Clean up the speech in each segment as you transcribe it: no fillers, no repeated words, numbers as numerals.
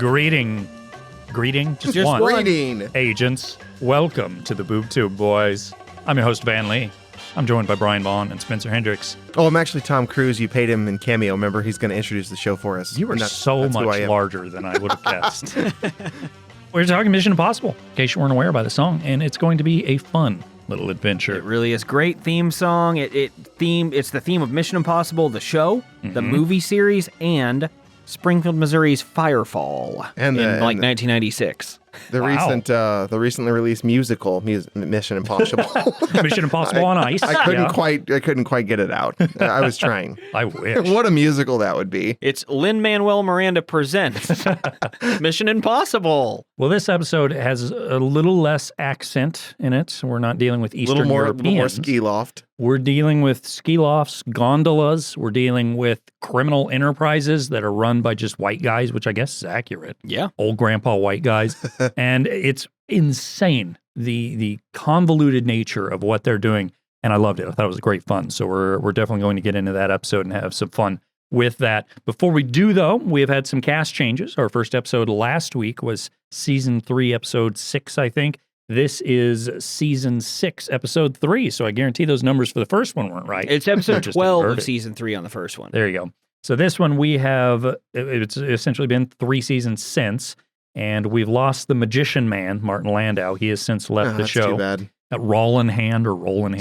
Greeting, just one. Greeting. Agents, welcome to the Bootu, boys. I'm your host, Van Lee. I'm joined by Brian Vaughn and Spencer Hendricks. Oh, I'm actually Tom Cruise. You paid him in cameo. Remember, he's going to introduce the show for us. You were so much larger than I would have guessed. We're talking Mission Impossible, in case you weren't aware by the song, and it's going to be a fun little adventure. It really is. Great theme song. It's the theme of Mission Impossible, the show, the movie series, and Springfield, Missouri's Firefall in 1996. The recently released musical Mission Impossible. Mission Impossible on Ice. I couldn't quite get it out. I was trying. I wish. What a musical that would be. It's Lin-Manuel Miranda presents Mission Impossible. Well, this episode has a little less accent in it. We're not dealing with Eastern Europeans. A little more ski loft. We're dealing with ski lofts, gondolas. We're dealing with criminal enterprises that are run by just white guys, which I guess is accurate. Yeah. Old grandpa white guys. And it's insane, the convoluted nature of what they're doing. And I loved it. I thought it was great fun. So we're definitely going to get into that episode and have some fun with that. Before we do, though, we have had some cast changes. Our first episode last week was Season 3, Episode 6, I think. This is Season 6, Episode 3. So I guarantee those numbers for the first one weren't right. It's Episode 12 of Season 3 on the first one. There you go. So this one it's essentially been 3 seasons since. And we've lost the magician man, Martin Landau. He has since left the show. Too bad. Rolling Hand.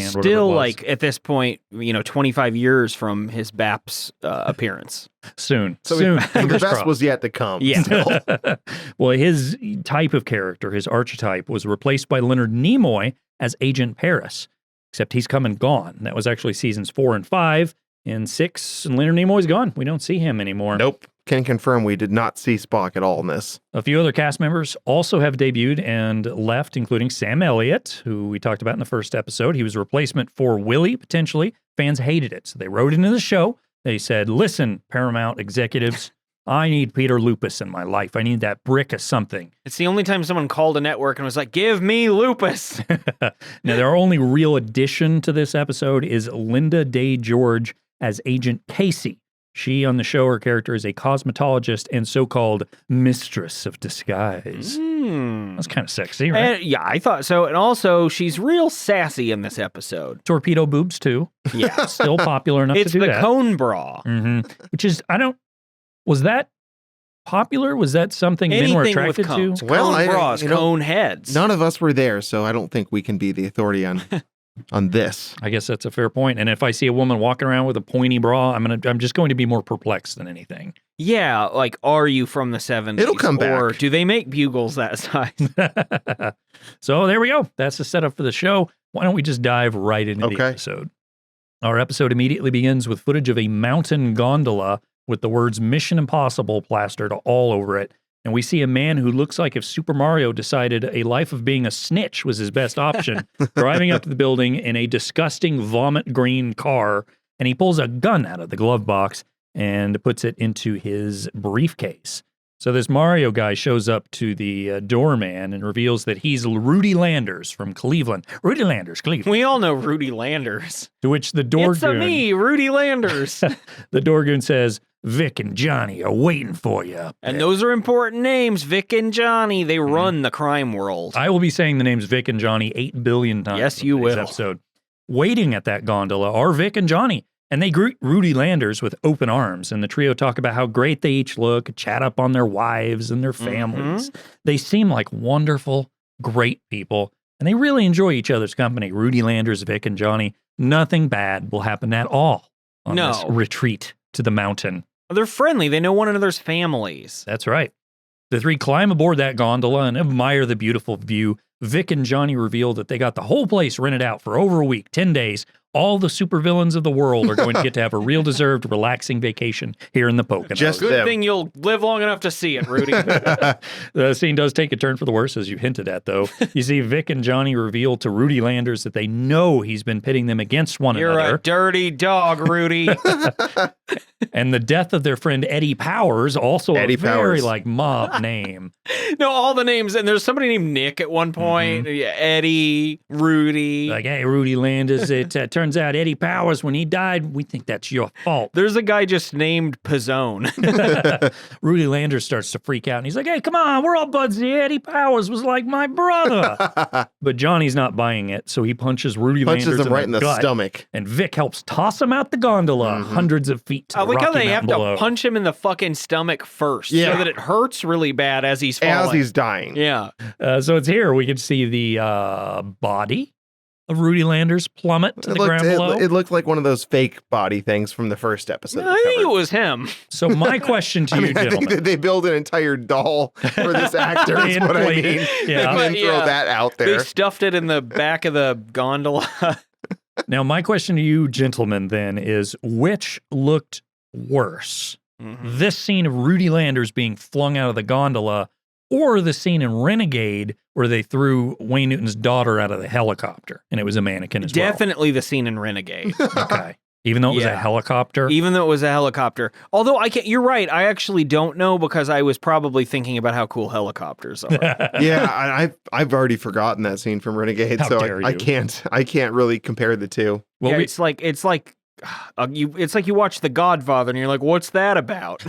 Still, like, at this point, 25 years from his BAPS appearance. Soon. The best was yet to come. Yeah. Well, his type of character, his archetype, was replaced by Leonard Nimoy as Agent Paris. Except he's come and gone. That was actually seasons 4 and 5. In 6, Leonard Nimoy's gone. We don't see him anymore. Nope. Can confirm we did not see Spock at all in this. A few other cast members also have debuted and left, including Sam Elliott, who we talked about in the first episode. He was a replacement for Willie, potentially. Fans hated it, so they wrote into the show. They said, listen, Paramount executives, I need Peter Lupus in my life. I need that brick of something. It's the only time someone called a network and was like, give me Lupus. Now, their only real addition to this episode is Linda Day George as Agent Casey. She, on the show, her character is a cosmetologist and so-called mistress of disguise. That's kind of sexy, right? Yeah, I thought so. And also, she's real sassy in this episode. Torpedo boobs, too. Yeah. Still popular enough to do that. It's the cone bra. Which is, was that popular? Was that something men were attracted to? Cone bras, cone heads. None of us were there, so I don't think we can be the authority on this. I guess that's a fair point. And if I see a woman walking around with a pointy bra, I'm just going to be more perplexed than anything. Yeah, like, are you from the 70s? It'll come back. Or do they make bugles that size? So there we go. That's the setup for the show. Why don't we just dive right into the episode? Our episode immediately begins with footage of a mountain gondola with the words Mission Impossible plastered all over it. And we see a man who looks like if Super Mario decided a life of being a snitch was his best option, driving up to the building in a disgusting vomit green car, and he pulls a gun out of the glove box and puts it into his briefcase. So this Mario guy shows up to the doorman and reveals that he's Rudy Landers from Cleveland. Rudy Landers, Cleveland. We all know Rudy Landers. To which the door goon... It's me, Rudy Landers. The door goon says, Vic and Johnny are waiting for you. And those are important names, Vic and Johnny. They run the crime world. I will be saying the names Vic and Johnny 8 billion times. Yes, you will. Episode. Waiting at that gondola are Vic and Johnny. And they greet Rudy Landers with open arms. And the trio talk about how great they each look, chat up on their wives and their families. They seem like wonderful, great people. And they really enjoy each other's company. Rudy Landers, Vic, and Johnny. Nothing bad will happen at all on this retreat to the mountain. They're friendly. They know one another's families. That's right. The three climb aboard that gondola and admire the beautiful view. Vic and Johnny reveal that they got the whole place rented out for over a week, 10 days. All the supervillains of the world are going to get to have a real deserved, relaxing vacation here in the Poconos. Just good thing you'll live long enough to see it, Rudy. The scene does take a turn for the worse, as you hinted at, though. You see Vic and Johnny reveal to Rudy Landers that they know he's been pitting them against one another. You're a dirty dog, Rudy. And the death of their friend Eddie Powers, also Eddie a very Powers. like mob name. No, all the names, and there's somebody named Nick at one point. Yeah, Eddie, Rudy. Like, hey, Rudy Landers, it turns turns out Eddie Powers, when he died, we think that's your fault. There's a guy just named Pizzone. Rudy Landers starts to freak out, and he's like, hey, come on, we're all buds here. Eddie Powers was like my brother. But Johnny's not buying it, so he punches Rudy Landers him right in the stomach. And Vic helps toss him out the gondola hundreds of feet to the Rocky how they Mountain have below. to punch him in the fucking stomach first so that it hurts really bad as he's falling. As he's dying. Yeah. So it's here. We can see the body of Rudy Landers plummet to the ground below. It looked like one of those fake body things from the first episode. I think it was him. So my question to you, I think gentlemen. that they build an entire doll for this actor is what I mean. Yeah. And then throw that out there. They stuffed it in the back of the gondola. Now, my question to you, gentlemen, then, is which looked worse? This scene of Rudy Landers being flung out of the gondola, or the scene in Renegade where they threw Wayne Newton's daughter out of the helicopter and it was a mannequin as Definitely the scene in Renegade. Okay. Even though it was a helicopter? Even though it was a helicopter. Although you're right, I actually don't know because I was probably thinking about how cool helicopters are. Yeah, I've already forgotten that scene from Renegade, How so dare I you. can't really compare the two. Well, it's like you watch The Godfather and you're like, what's that about?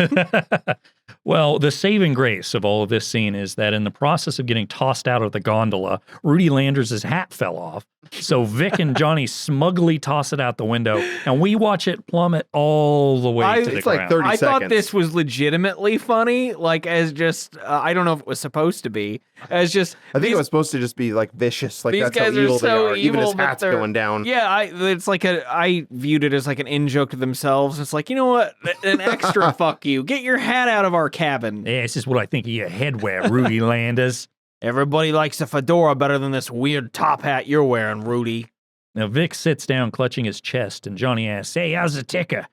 Well, the saving grace of all of this scene is that in the process of getting tossed out of the gondola, Rudy Landers' hat fell off. So Vic and Johnny smugly toss it out the window, and we watch it plummet all the way to the it's like ground. 30 I thought seconds. this was legitimately funny, like as just, I don't know if it was supposed to be, as just. I think it was supposed to just be like vicious, like these that's how guys are evil so they are. Even his evil that hat's they're- going down. Yeah, it's like I viewed it as like an in-joke to themselves. It's like, you know what, an extra fuck you. Get your hat out of our cabin. Yeah, this is what I think of your headwear, Rudy Landers. Everybody likes a fedora better than this weird top hat you're wearing, Rudy. Now, Vic sits down clutching his chest, and Johnny asks, hey, how's the ticker?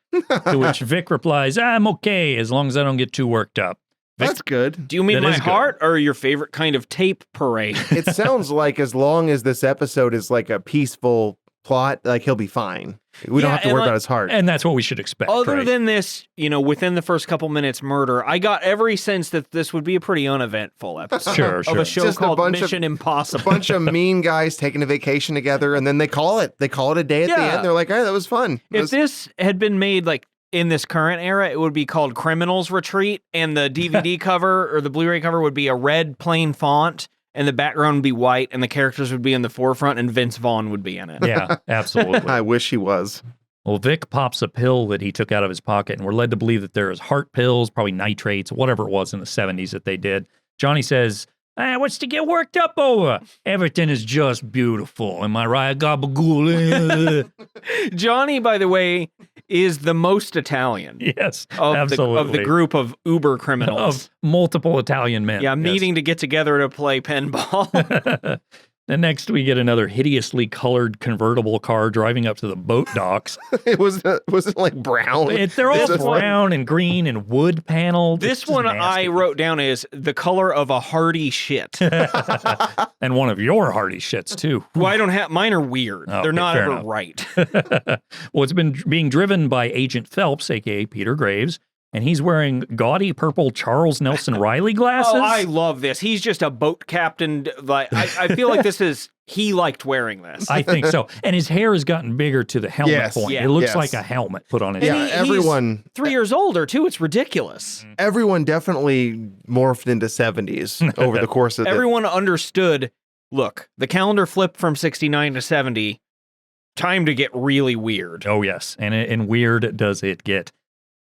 To which Vic replies, I'm okay, as long as I don't get too worked up. Vic, That's good. Do you mean That my is good. heart or your favorite kind of tape parade? It sounds like as long as this episode is like a peaceful plot, like he'll be fine. We don't Yeah, have to and worry like- about his heart. and that's what we should expect, Other right? than this, within the first couple minutes murder, I got every sense that this would be a pretty uneventful episode Sure, of sure. a show Just a called bunch of- Mission A Impossible. bunch of mean guys taking a vacation together, and then they call it a day at the Yeah. end. They're like, all right, that was fun. If this had been made like in this current era, it would be called Criminals Retreat, and the DVD cover or the Blu-ray cover would be a red plain font, and the background would be white, and the characters would be in the forefront, and Vince Vaughn would be in it. Yeah, absolutely. I wish he was. Well, Vic pops a pill that he took out of his pocket, and we're led to believe that there is heart pills, probably nitrates, whatever it was in the 70s that they did. Johnny says, what's to get worked up over? Everything is just beautiful. Am I right? Gabagool. Johnny, by the way, is the most Italian Yes, of absolutely. the group of uber criminals. Of multiple Italian men. Yeah, Yes. needing to get together to play pinball. And next we get another hideously colored convertible car driving up to the boat docks. It wasn't like brown. They're all This is like- brown and green and wood paneled. This It's just one nasty. I wrote down is the color of a hardy shit. And one of your hearty shits, too. Well, I don't have mine are weird. Okay, They're not fair ever enough. right. Well, it's been being driven by Agent Phelps, a.k.a. Peter Graves, and he's wearing gaudy purple Charles Nelson Riley glasses. Oh, I love this. He's just a boat captain. Like I feel like he liked wearing this. I think so. And his hair has gotten bigger to the helmet Yes, point. yeah, It looks yes. like a helmet put on his Yeah, head. he's everyone 3 years older too. It's ridiculous. everyone definitely morphed into 70s over the course of Everyone understood. Look, the calendar flipped from 69 to 70. Time to get really weird. Oh, yes. And weird does it get.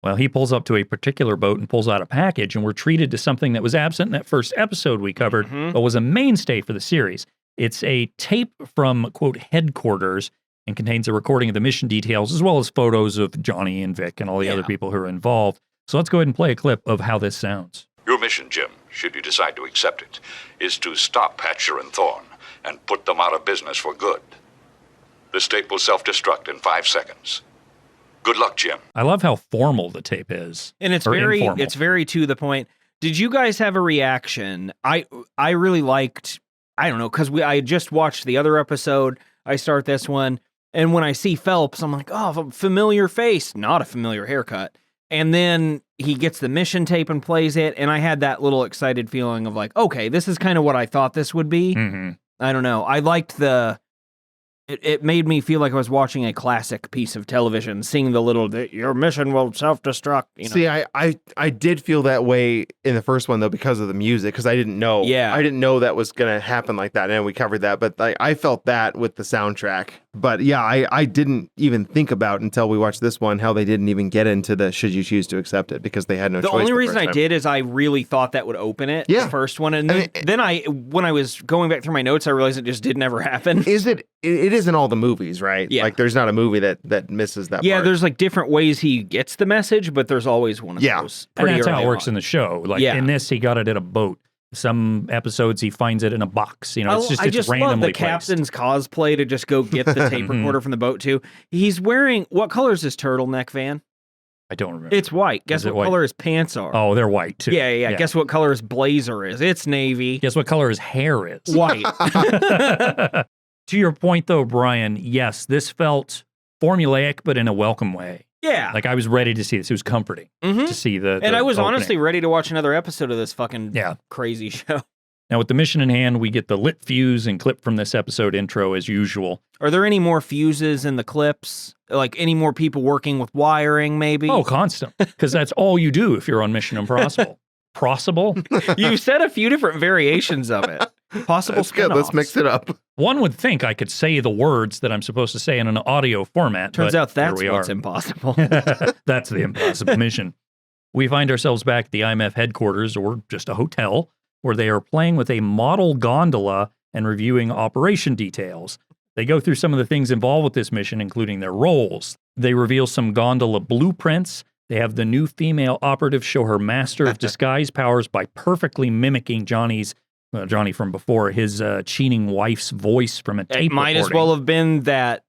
Well, he pulls up to a particular boat and pulls out a package, and we're treated to something that was absent in that first episode we covered, but was a mainstay for the series. It's a tape from, quote, headquarters, and contains a recording of the mission details, as well as photos of Johnny and Vic and all the other people who are involved. So let's go ahead and play a clip of how this sounds. Your mission, Jim, should you decide to accept it, is to stop Hatcher and Thorne and put them out of business for good. This tape will self-destruct in 5 seconds. Good luck, Jim. I love how formal the tape is. And it's Or very informal. it's very to the point. Did you guys have a reaction? I really liked, I don't know, because I just watched the other episode. I start this one, and when I see Phelps, I'm like, oh, familiar face, not a familiar haircut. And then he gets the mission tape and plays it, and I had that little excited feeling of like, okay, this is kind of what I thought this would be. Mm-hmm. I don't know. I liked the it made me feel like I was watching a classic piece of television, seeing the little, your mission will self-destruct. You know? See, I did feel that way in the first one, though, because of the music, because I didn't know. Yeah. I didn't know that was going to happen like that, and we covered that, but I felt that with the soundtrack. But yeah, I didn't even think about until we watched this one how they didn't even get into the should you choose to accept it, because they had no choice. The only the reason first I time. did is I really thought that would open it, the first one, and then when I was going back through my notes, I realized it just didn't ever happen. It is in all the movies, right? Yeah. Like there's not a movie that misses that Yeah, part. there's like different ways he gets the message, but there's always one of those. And that's how early it works on. in the show. Like in this, he got it in a boat. Some episodes he finds it in a box. You know, I just love randomly the placed. captain's cosplay to just go get the tape recorder from the boat too. He's wearing, what color is his turtleneck, Van? I don't remember. It's white. Guess what color his pants are? Oh, they're white too. Yeah. Guess what color his blazer is? It's navy. Guess what color his hair is? White. To your point though, Brian, yes, this felt formulaic, but in a welcome way. Yeah. Like I was ready to see this. It was comforting to see the And I was opening. honestly ready to watch another episode of this fucking crazy show. Now, with the mission in hand, we get the lit fuse and clip from this episode intro as usual. Are there any more fuses in the clips? Like any more people working with wiring, maybe? Oh, constant. Because that's all you do if you're on Mission Impossible. Possible? You said a few different variations of it. Possible That's good. Let's mix it up. One would think I could say the words that I'm supposed to say in an audio format. Turns but out that's here we what's are. impossible. That's the impossible mission. We find ourselves back at the IMF headquarters, or just a hotel, where they are playing with a model gondola and reviewing operation details. They go through some of the things involved with this mission, including their roles. They reveal some gondola blueprints. They have the new female operative show her master of disguise powers by perfectly mimicking Johnny from before, his cheating wife's voice from a tape It might as recording. well have been that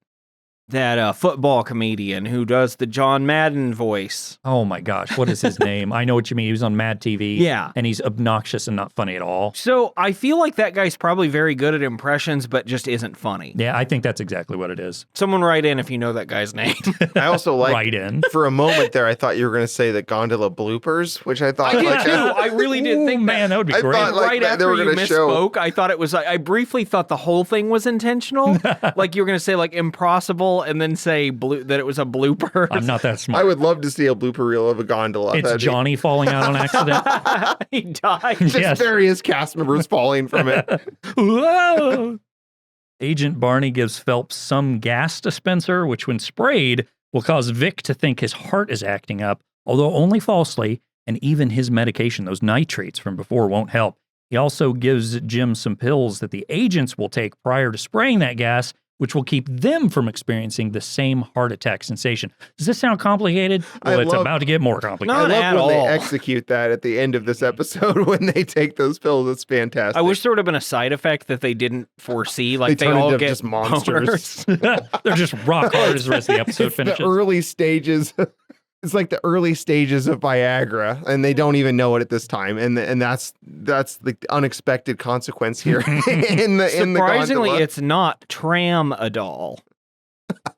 football comedian who does the John Madden voice. Oh my gosh, what is his name? I know what you mean. He was on Mad TV. Yeah. And he's obnoxious and not funny at all. So I feel like that guy's probably very good at impressions, but just isn't funny. Yeah, I think that's exactly what it is. Someone write in if you know that guy's name. I also like, Right in. for a moment there, I thought you were going to say the gondola bloopers, which I thought I did like, too. I really did think man, that would be I great. thought, like, right that they after were you gonna show- misspoke, I thought it was like, I briefly thought the whole thing was intentional. Like you were going to say like impossible and then say that it was a blooper. I'm not that smart. I would love to see a blooper reel of a gondola. It's That'd be- Johnny falling out on accident. He died. just Yes. various cast members falling from it. Whoa. Agent Barney gives Phelps some gas dispenser, which when sprayed will cause Vic to think his heart is acting up, although only falsely, and even his medication, those nitrates from before, won't help. He also gives Jim some pills that the agents will take prior to spraying that gas, which will keep them from experiencing the same heart attack sensation. Does this sound complicated? Well, it's about to get more complicated. Not I at love when all. they execute that at the end of this episode when they take those pills. It's fantastic. I wish there would have been a side effect that they didn't foresee. Like they turn all into get just monsters. boners. They're just rock hard as the rest of the episode It's finishes. the early stages. It's like the early stages of Viagra, and they don't even know it at this time. And that's the unexpected consequence here. in the Surprisingly, gondola. it's not Tram a doll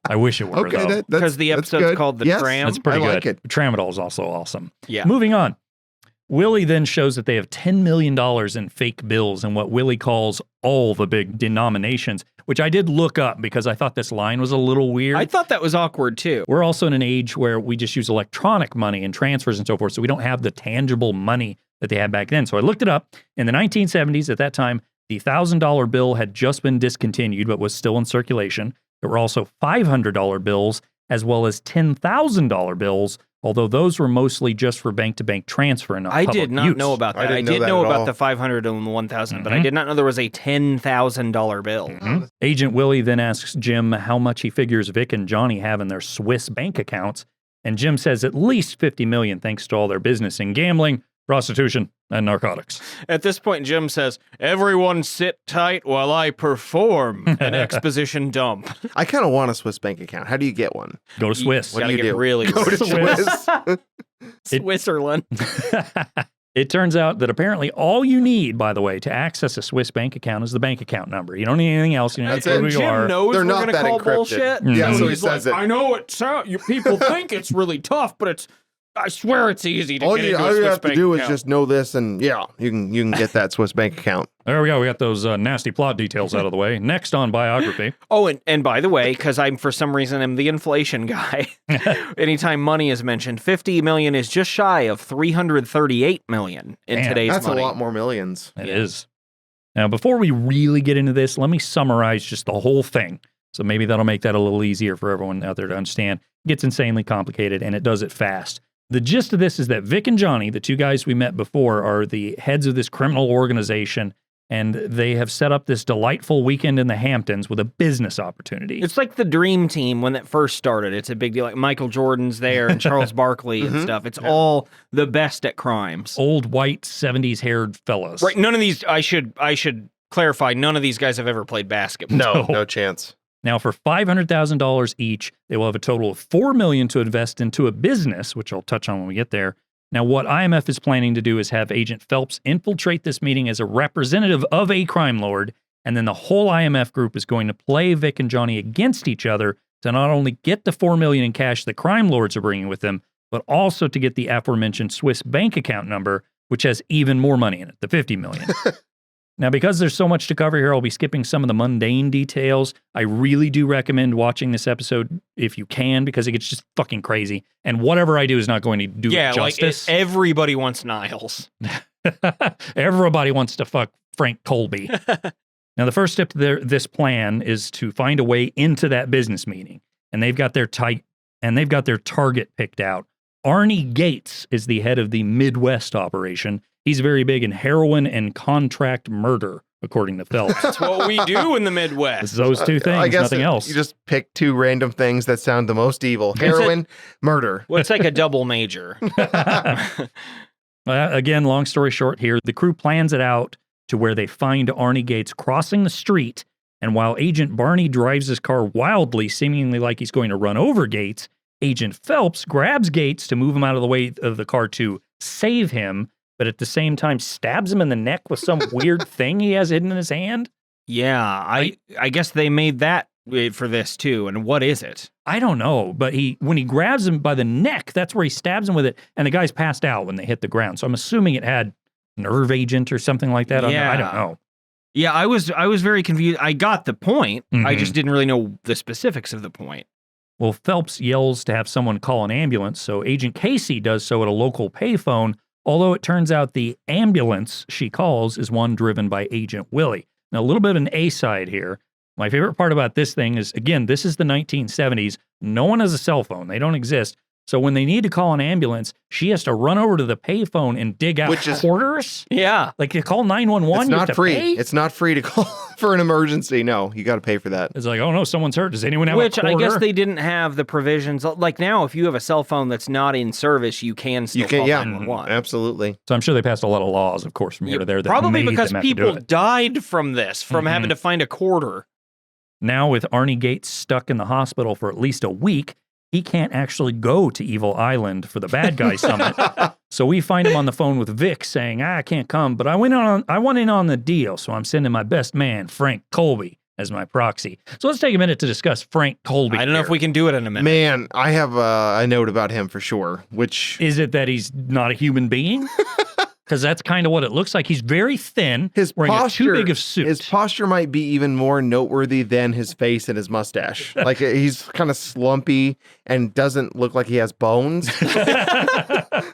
I wish it were, okay. though. because the that's episode's good. called The Yes, Tram. That's pretty I good. like it. Tramadol is also awesome. Yeah. Moving on. Willie then shows that they have $10 million in fake bills and what Willie calls all the big denominations, which I did look up because I thought this line was a little weird. I thought that was awkward too. We're also in an age where we just use electronic money and transfers and so forth, so we don't have the tangible money that they had back then. So I looked it up. In the 1970s, at that time, the $1,000 bill had just been discontinued but was still in circulation. There were also $500 bills as well as $10,000 bills, although those were mostly just for bank-to-bank transfer and not I public did not use. know about I that. I didn't know did that know at about all. the 500 and the 1,000, but I did not know there was a $10,000 bill. Mhm. Agent Willie then asks Jim how much he figures Vic and Johnny have in their Swiss bank accounts, and Jim says at least $50 million thanks to all their business in gambling, prostitution, and narcotics. At this point, Jim says, "Everyone sit tight while I perform an exposition dump." I kind of want a Swiss bank account. How do you get one? Go to Swiss. What do Gotta you get do? really Go to Swiss. Switzerland. It turns out that apparently all you need, by the way, to access a Swiss bank account is the bank account number. You don't need anything else. You know, That's who it. you Jim are. knows They're we're not gonna that call encrypted. bullshit. Yeah, so he he's says like, it. I know you people think it's really tough, but it's. I swear it's easy to All get you, into all a you Swiss have to bank do is account. just know this, and yeah, you can get that Swiss bank account. There we go. We got those nasty plot details out of the way. Next on biography. Oh, and by the way, because I'm for some reason am the inflation guy. Anytime money is mentioned, 50 million is just shy of 338 million in today's That's money. a lot more millions. It is. Now, before we really get into this, let me summarize just the whole thing. So maybe that'll make that a little easier for everyone out there to understand. It gets insanely complicated, and it does it fast. The gist of this is that Vic and Johnny, the two guys we met before, are the heads of this criminal organization, and they have set up this delightful weekend in the Hamptons with a business opportunity. It's like the dream team when it first started. It's a big deal. Like Michael Jordan's there and Charles Barkley and stuff. It's all the best at crimes. Old white 70s haired fellas. Right. None of these, I should clarify, none of these guys have ever played basketball. No chance. Now, for $500,000 each, they will have a total of $4 million to invest into a business, which I'll touch on when we get there. Now, what IMF is planning to do is have Agent Phelps infiltrate this meeting as a representative of a crime lord, and then the whole IMF group is going to play Vic and Johnny against each other to not only get the $4 million in cash the crime lords are bringing with them, but also to get the aforementioned Swiss bank account number, which has even more money in it, the $50 million. Now, because there's so much to cover here, I'll be skipping some of the mundane details. I really do recommend watching this episode if you can, because it gets just fucking crazy. And whatever I do is not going to do it justice. Like everybody wants Niles. Everybody wants to fuck Frank Colby. Now, the first step to this plan is to find a way into that business meeting. And they've got their target picked out. Arnie Gates is the head of the Midwest operation. He's very big in heroin and contract murder, according to Phelps. That's what we do in the Midwest. It's those two things, I guess nothing else. You just pick two random things that sound the most evil. Heroin, murder. Well, it's like a double major. Again, long story short here, the crew plans it out to where they find Arnie Gates crossing the street, and while Agent Barney drives his car wildly, seemingly like he's going to run over Gates, Agent Phelps grabs Gates to move him out of the way of the car to save him, but at the same time stabs him in the neck with some weird thing he has hidden in his hand. Yeah, I guess they made that for this too. And what is it? I don't know, but when he grabs him by the neck, that's where he stabs him with it, and the guy's passed out when they hit the ground. So I'm assuming it had nerve agent or something like that. Yeah. I don't know. Yeah, I was very confused. I got the point. I just didn't really know the specifics of the point. Well, Phelps yells to have someone call an ambulance, so Agent Casey does so at a local payphone, although it turns out the ambulance she calls is one driven by Agent Willie. Now, a little bit of an A-side here. My favorite part about this thing is, again, this is the 1970s. No one has a cell phone. They don't exist. So when they need to call an ambulance, she has to run over to the payphone and dig out quarters. Yeah. Like you call 911, it's not free. It's not free to call for an emergency. No, you got to pay for that. It's like, oh no, someone's hurt. Does anyone have a quarter? Which I guess they didn't have the provisions. Like now, if you have a cell phone that's not in service, you can still call 911. Absolutely. So I'm sure they passed a lot of laws, of course, from here to there. That probably made because them have to do people it. died from this, from having to find a quarter. Now with Arnie Gates stuck in the hospital for at least a week, he can't actually go to Evil Island for the bad guy summit. So we find him on the phone with Vic saying, I can't come, but I went in on the deal, so I'm sending my best man, Frank Colby, as my proxy. So let's take a minute to discuss Frank Colby. I don't know if we can do it in a minute. Man, I have a note about him for sure, which... Is it that he's not a human being? Because that's kind of what it looks like. He's very thin, his wearing posture, too big of suit. His posture might be even more noteworthy than his face and his mustache. Like he's kind of slumpy and doesn't look like he has bones.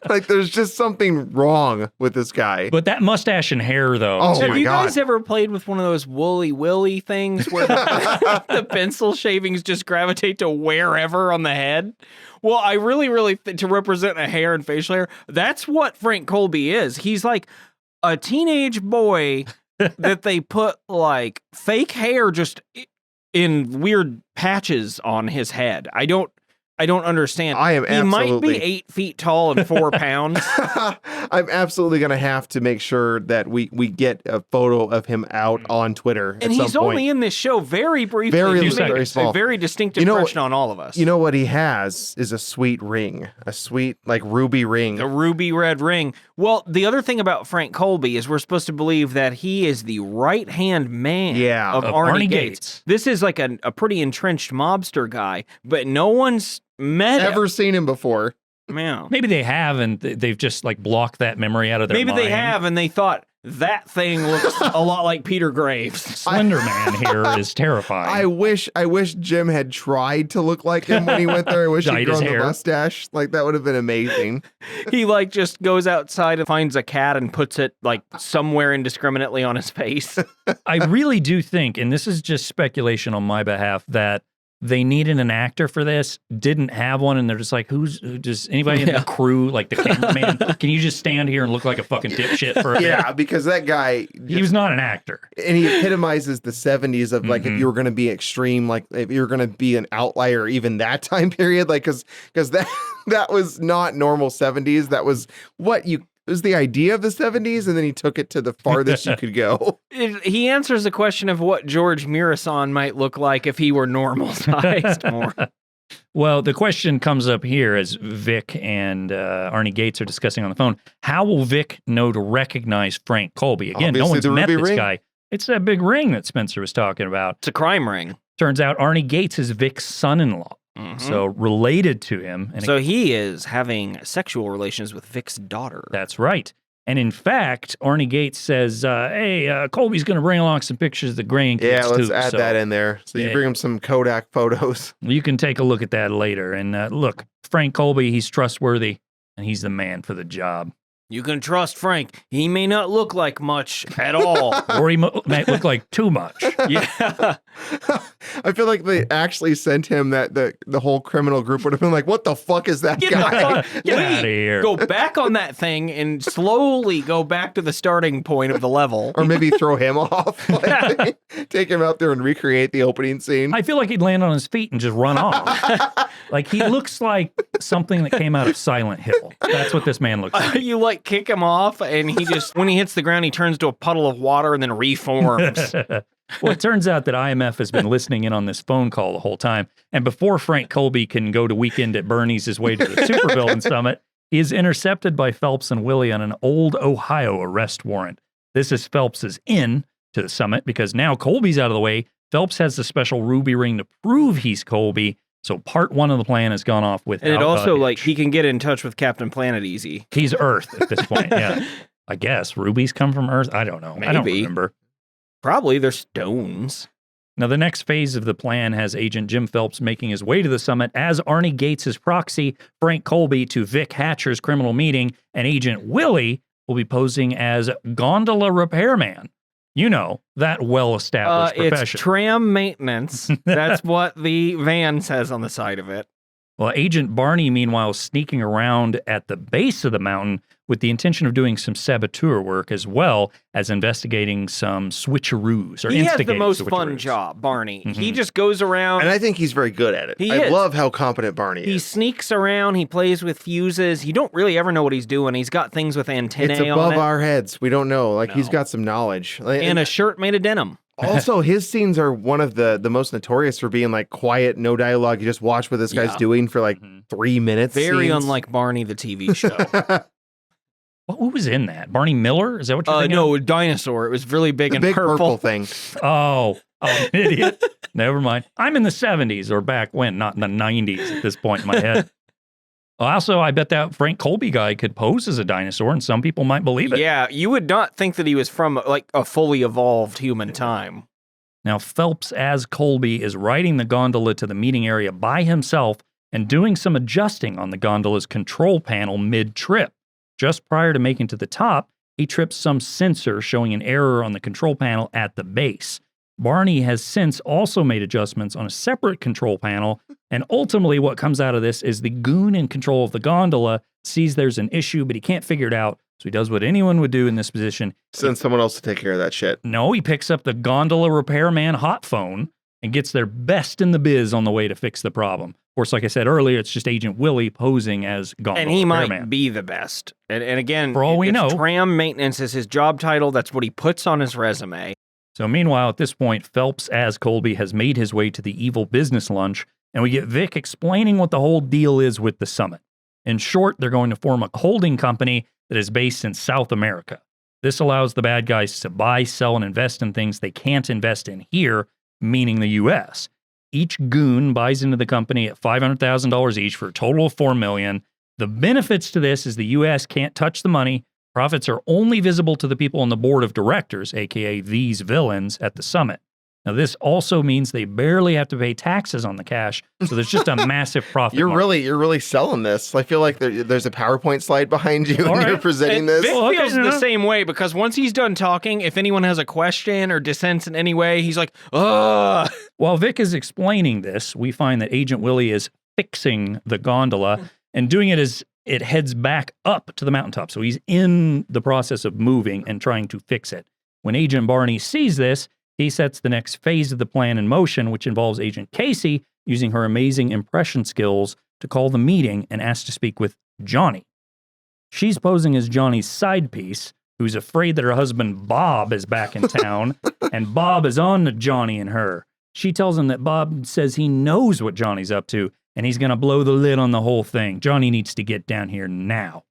Like there's just something wrong with this guy. But that mustache and hair, though. Oh, Have my you God. guys ever played with one of those woolly willy things where the pencil shavings just gravitate to wherever on the head? Well, I really to represent a hair and facial hair, that's what Frank Colby is. He's like a teenage boy that they put like fake hair just in weird patches on his head. I don't understand. He might be 8 feet tall and 4 pounds. I'm absolutely going to have to make sure that we get a photo of him out on Twitter and at some he's point. only in this show very briefly. Very small. A very distinct impression on all of us. You know what he has is a sweet ring. A sweet, like, ruby ring. A ruby red ring. Well, the other thing about Frank Colby is we're supposed to believe that he is the right-hand man of Arnie Gates. This is like a pretty entrenched mobster guy, but no one's ever seen him before. Yeah. Maybe they have, and they've just like blocked that memory out of their mind. Maybe they have, and they thought, That thing looks a lot like Peter Graves. Slender Man here is terrifying. I wish Jim had tried to look like him when he went there. I wish he'd grown the mustache. Like, that would have been amazing. He like just goes outside and finds a cat and puts it like somewhere indiscriminately on his face. I really do think, and this is just speculation on my behalf, that they needed an actor for this, didn't have one, and they're just like, does anybody in the crew, like the cameraman, can you just stand here and look like a fucking dipshit for a bit? Yeah, because that guy... He was not an actor. And he epitomizes the 70s of, like, if you were going to be extreme, like, if you were going to be an outlier, even that time period, like, because that was not normal 70s. That was what you... It was the idea of the 70s, and then he took it to the farthest you could go. He answers the question of what George Mirasan might look like if he were normal-sized more. Well, the question comes up here as Vic and Arnie Gates are discussing on the phone. How will Vic know to recognize Frank Colby? Again, Obviously, no one's met this ring. guy. It's that big ring that Spencer was talking about. It's a crime ring. Turns out Arnie Gates is Vic's son-in-law. So related to him. And so he is having sexual relations with Vic's daughter. That's right. And in fact, Arnie Gates says, hey, Colby's going to bring along some pictures of the grandkids too. Yeah, let's add that in there. So you bring him some Kodak photos. You can take a look at that later. And look, Frank Colby, he's trustworthy, and he's the man for the job. You can trust Frank. He may not look like much at all. Or he might look like too much. Yeah. I feel like they actually sent him that the whole criminal group would have been like, what the fuck is that guy? Get out of here. Go back on that thing and slowly go back to the starting point of the level. Or maybe throw him off. Like, take him out there and recreate the opening scene. I feel like he'd land on his feet and just run off. Like, he looks like something that came out of Silent Hill. That's what this man looks like. You like kick him off, and he just, when he hits the ground, he turns to a puddle of water and then reforms. Well, it turns out that IMF has been listening in on this phone call the whole time. And before Frank Colby can go to weekend at Bernie's his way to the Supervillain Summit, he is intercepted by Phelps and Willie on an old Ohio arrest warrant. This is Phelps's in to the summit because now Colby's out of the way. Phelps has the special ruby ring to prove he's Colby. So part one of the plan has gone off without And it also, like, hitch. he can get in touch with Captain Planet easy. He's Earth at this point, yeah. I guess. Rubies come from Earth? I don't know. Maybe. I don't remember. Probably they're stones. Now, the next phase of the plan has Agent Jim Phelps making his way to the summit as Arnie Gates' proxy, Frank Colby, to Vic Hatcher's criminal meeting, and Agent Willie will be posing as gondola repairman. You know, that well-established profession. It's Tram maintenance. That's what the van says on the side of it. Well, Agent Barney, meanwhile, is sneaking around at the base of the mountain with the intention of doing some saboteur work as well as investigating some switcheroos or He has the instigating most switcheroos. fun job, Barney. He just goes around. And I think he's very good at it. He I is. love how competent Barney is. He sneaks around. He plays with fuses. You don't really ever know what he's doing. He's got things with antennae It's above on it. our heads. We don't know. Like, he's No. got some knowledge. And a shirt made of denim. Also, his scenes are one of the most notorious for being like quiet, no dialogue. You just watch what this guy's doing for like 3 minutes. Very scenes. unlike Barney, the TV show. Who was in that? Barney Miller? Is that what you're thinking? No, a dinosaur. It was really big the and big purple. thing. Oh, I'm an idiot. Never mind. I'm in the 70s or back when, not in the 90s at this point in my head. Also, I bet that Frank Colby guy could pose as a dinosaur, and some people might believe it. Yeah, you would not think that he was from like a fully evolved human time. Now, Phelps, as Colby, is riding the gondola to the meeting area by himself and doing some adjusting on the gondola's control panel mid-trip. Just prior to making to the top, he trips some sensor showing an error on the control panel at the base. Barney has since also made adjustments on a separate control panel, and ultimately what comes out of this is the goon in control of the gondola sees there's an issue, but he can't figure it out, so he does what anyone would do in this position. Send someone else to take care of that shit. No, he picks up the gondola repairman hot phone and gets their best in the biz on the way to fix the problem. Of course, like I said earlier, it's just Agent Willie posing as gondola And he repairman. might be the best. And again, For all we know. Tram maintenance is his job title. That's what he puts on his resume. So meanwhile, at this point, Phelps, as Colby, has made his way to the evil business lunch, and we get Vic explaining what the whole deal is with the summit. In short, they're going to form a holding company that is based in South America. This allows the bad guys to buy, sell, and invest in things they can't invest in here, meaning the U.S. Each goon buys into the company at $500,000 each for a total of $4 million. The benefits to this is the U.S. can't touch the money, Profits are only visible to the people on the board of directors, aka these villains, at the summit. Now, this also means they barely have to pay taxes on the cash, so there's just a massive profit. You're margin. really selling this. I feel like there's a PowerPoint slide behind you and you're presenting this. Vic feels the same way because once he's done talking, if anyone has a question or dissents in any way, he's like, ugh. While Vic is explaining this, we find that Agent Willie is fixing the gondola and doing it as it heads back up to the mountaintop. So he's in the process of moving and trying to fix it. When Agent Barney sees this, he sets the next phase of the plan in motion, which involves Agent Casey using her amazing impression skills to call the meeting and ask to speak with Johnny. She's posing as Johnny's side piece, who's afraid that her husband Bob is back in town, and Bob is on to Johnny and her. She tells him that Bob says he knows what Johnny's up to, and he's going to blow the lid on the whole thing. Johnny needs to get down here now.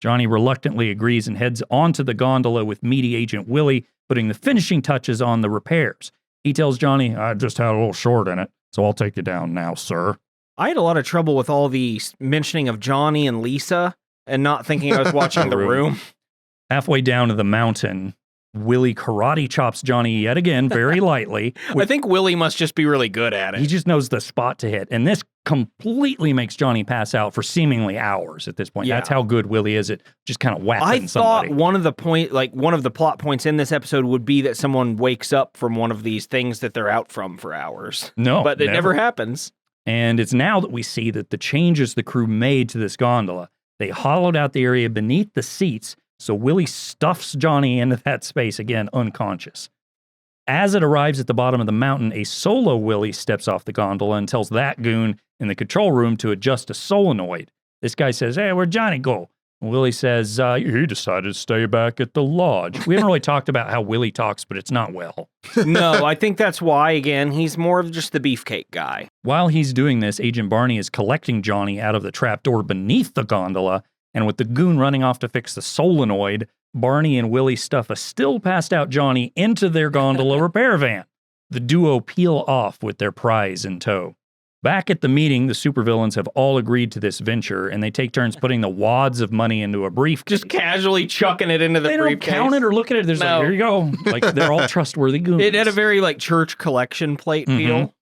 Johnny reluctantly agrees and heads onto the gondola with meaty Agent Willie, putting the finishing touches on the repairs. He tells Johnny, I just had a little short in it, so I'll take you down now, sir. I had a lot of trouble with all the mentioning of Johnny and Lisa and not thinking I was watching The Room. Halfway down to the mountain, Willie karate chops Johnny yet again very lightly. I think Willie must just be really good at it. He just knows the spot to hit. And this completely makes Johnny pass out for seemingly hours at this point. Yeah. That's how good Willie is at just kind of whacking I somebody. thought one of the plot points in this episode would be that someone wakes up from one of these things that they're out from for hours. No, but it never happens. And it's now that we see that the changes the crew made to this gondola, they hollowed out the area beneath the seats, so Willie stuffs Johnny into that space again, unconscious. As it arrives at the bottom of the mountain, a solo Willie steps off the gondola and tells that goon in the control room to adjust a solenoid. This guy says, hey, where'd Johnny go? And Willie says, he decided to stay back at the lodge. We haven't really talked about how Willie talks, but it's not well. No, I think that's why, again, he's more of just the beefcake guy. While he's doing this, Agent Barney is collecting Johnny out of the trapdoor beneath the gondola, and with the goon running off to fix the solenoid, Barney and Willie stuff a still passed out Johnny into their gondola repair van. The duo peel off with their prize in tow. Back at the meeting, the supervillains have all agreed to this venture, and they take turns putting the wads of money into a briefcase. Just casually chucking it into the briefcase. They don't count it or look at it. There's like, here you go. Like, they're all trustworthy goons. It had a very, church collection plate feel.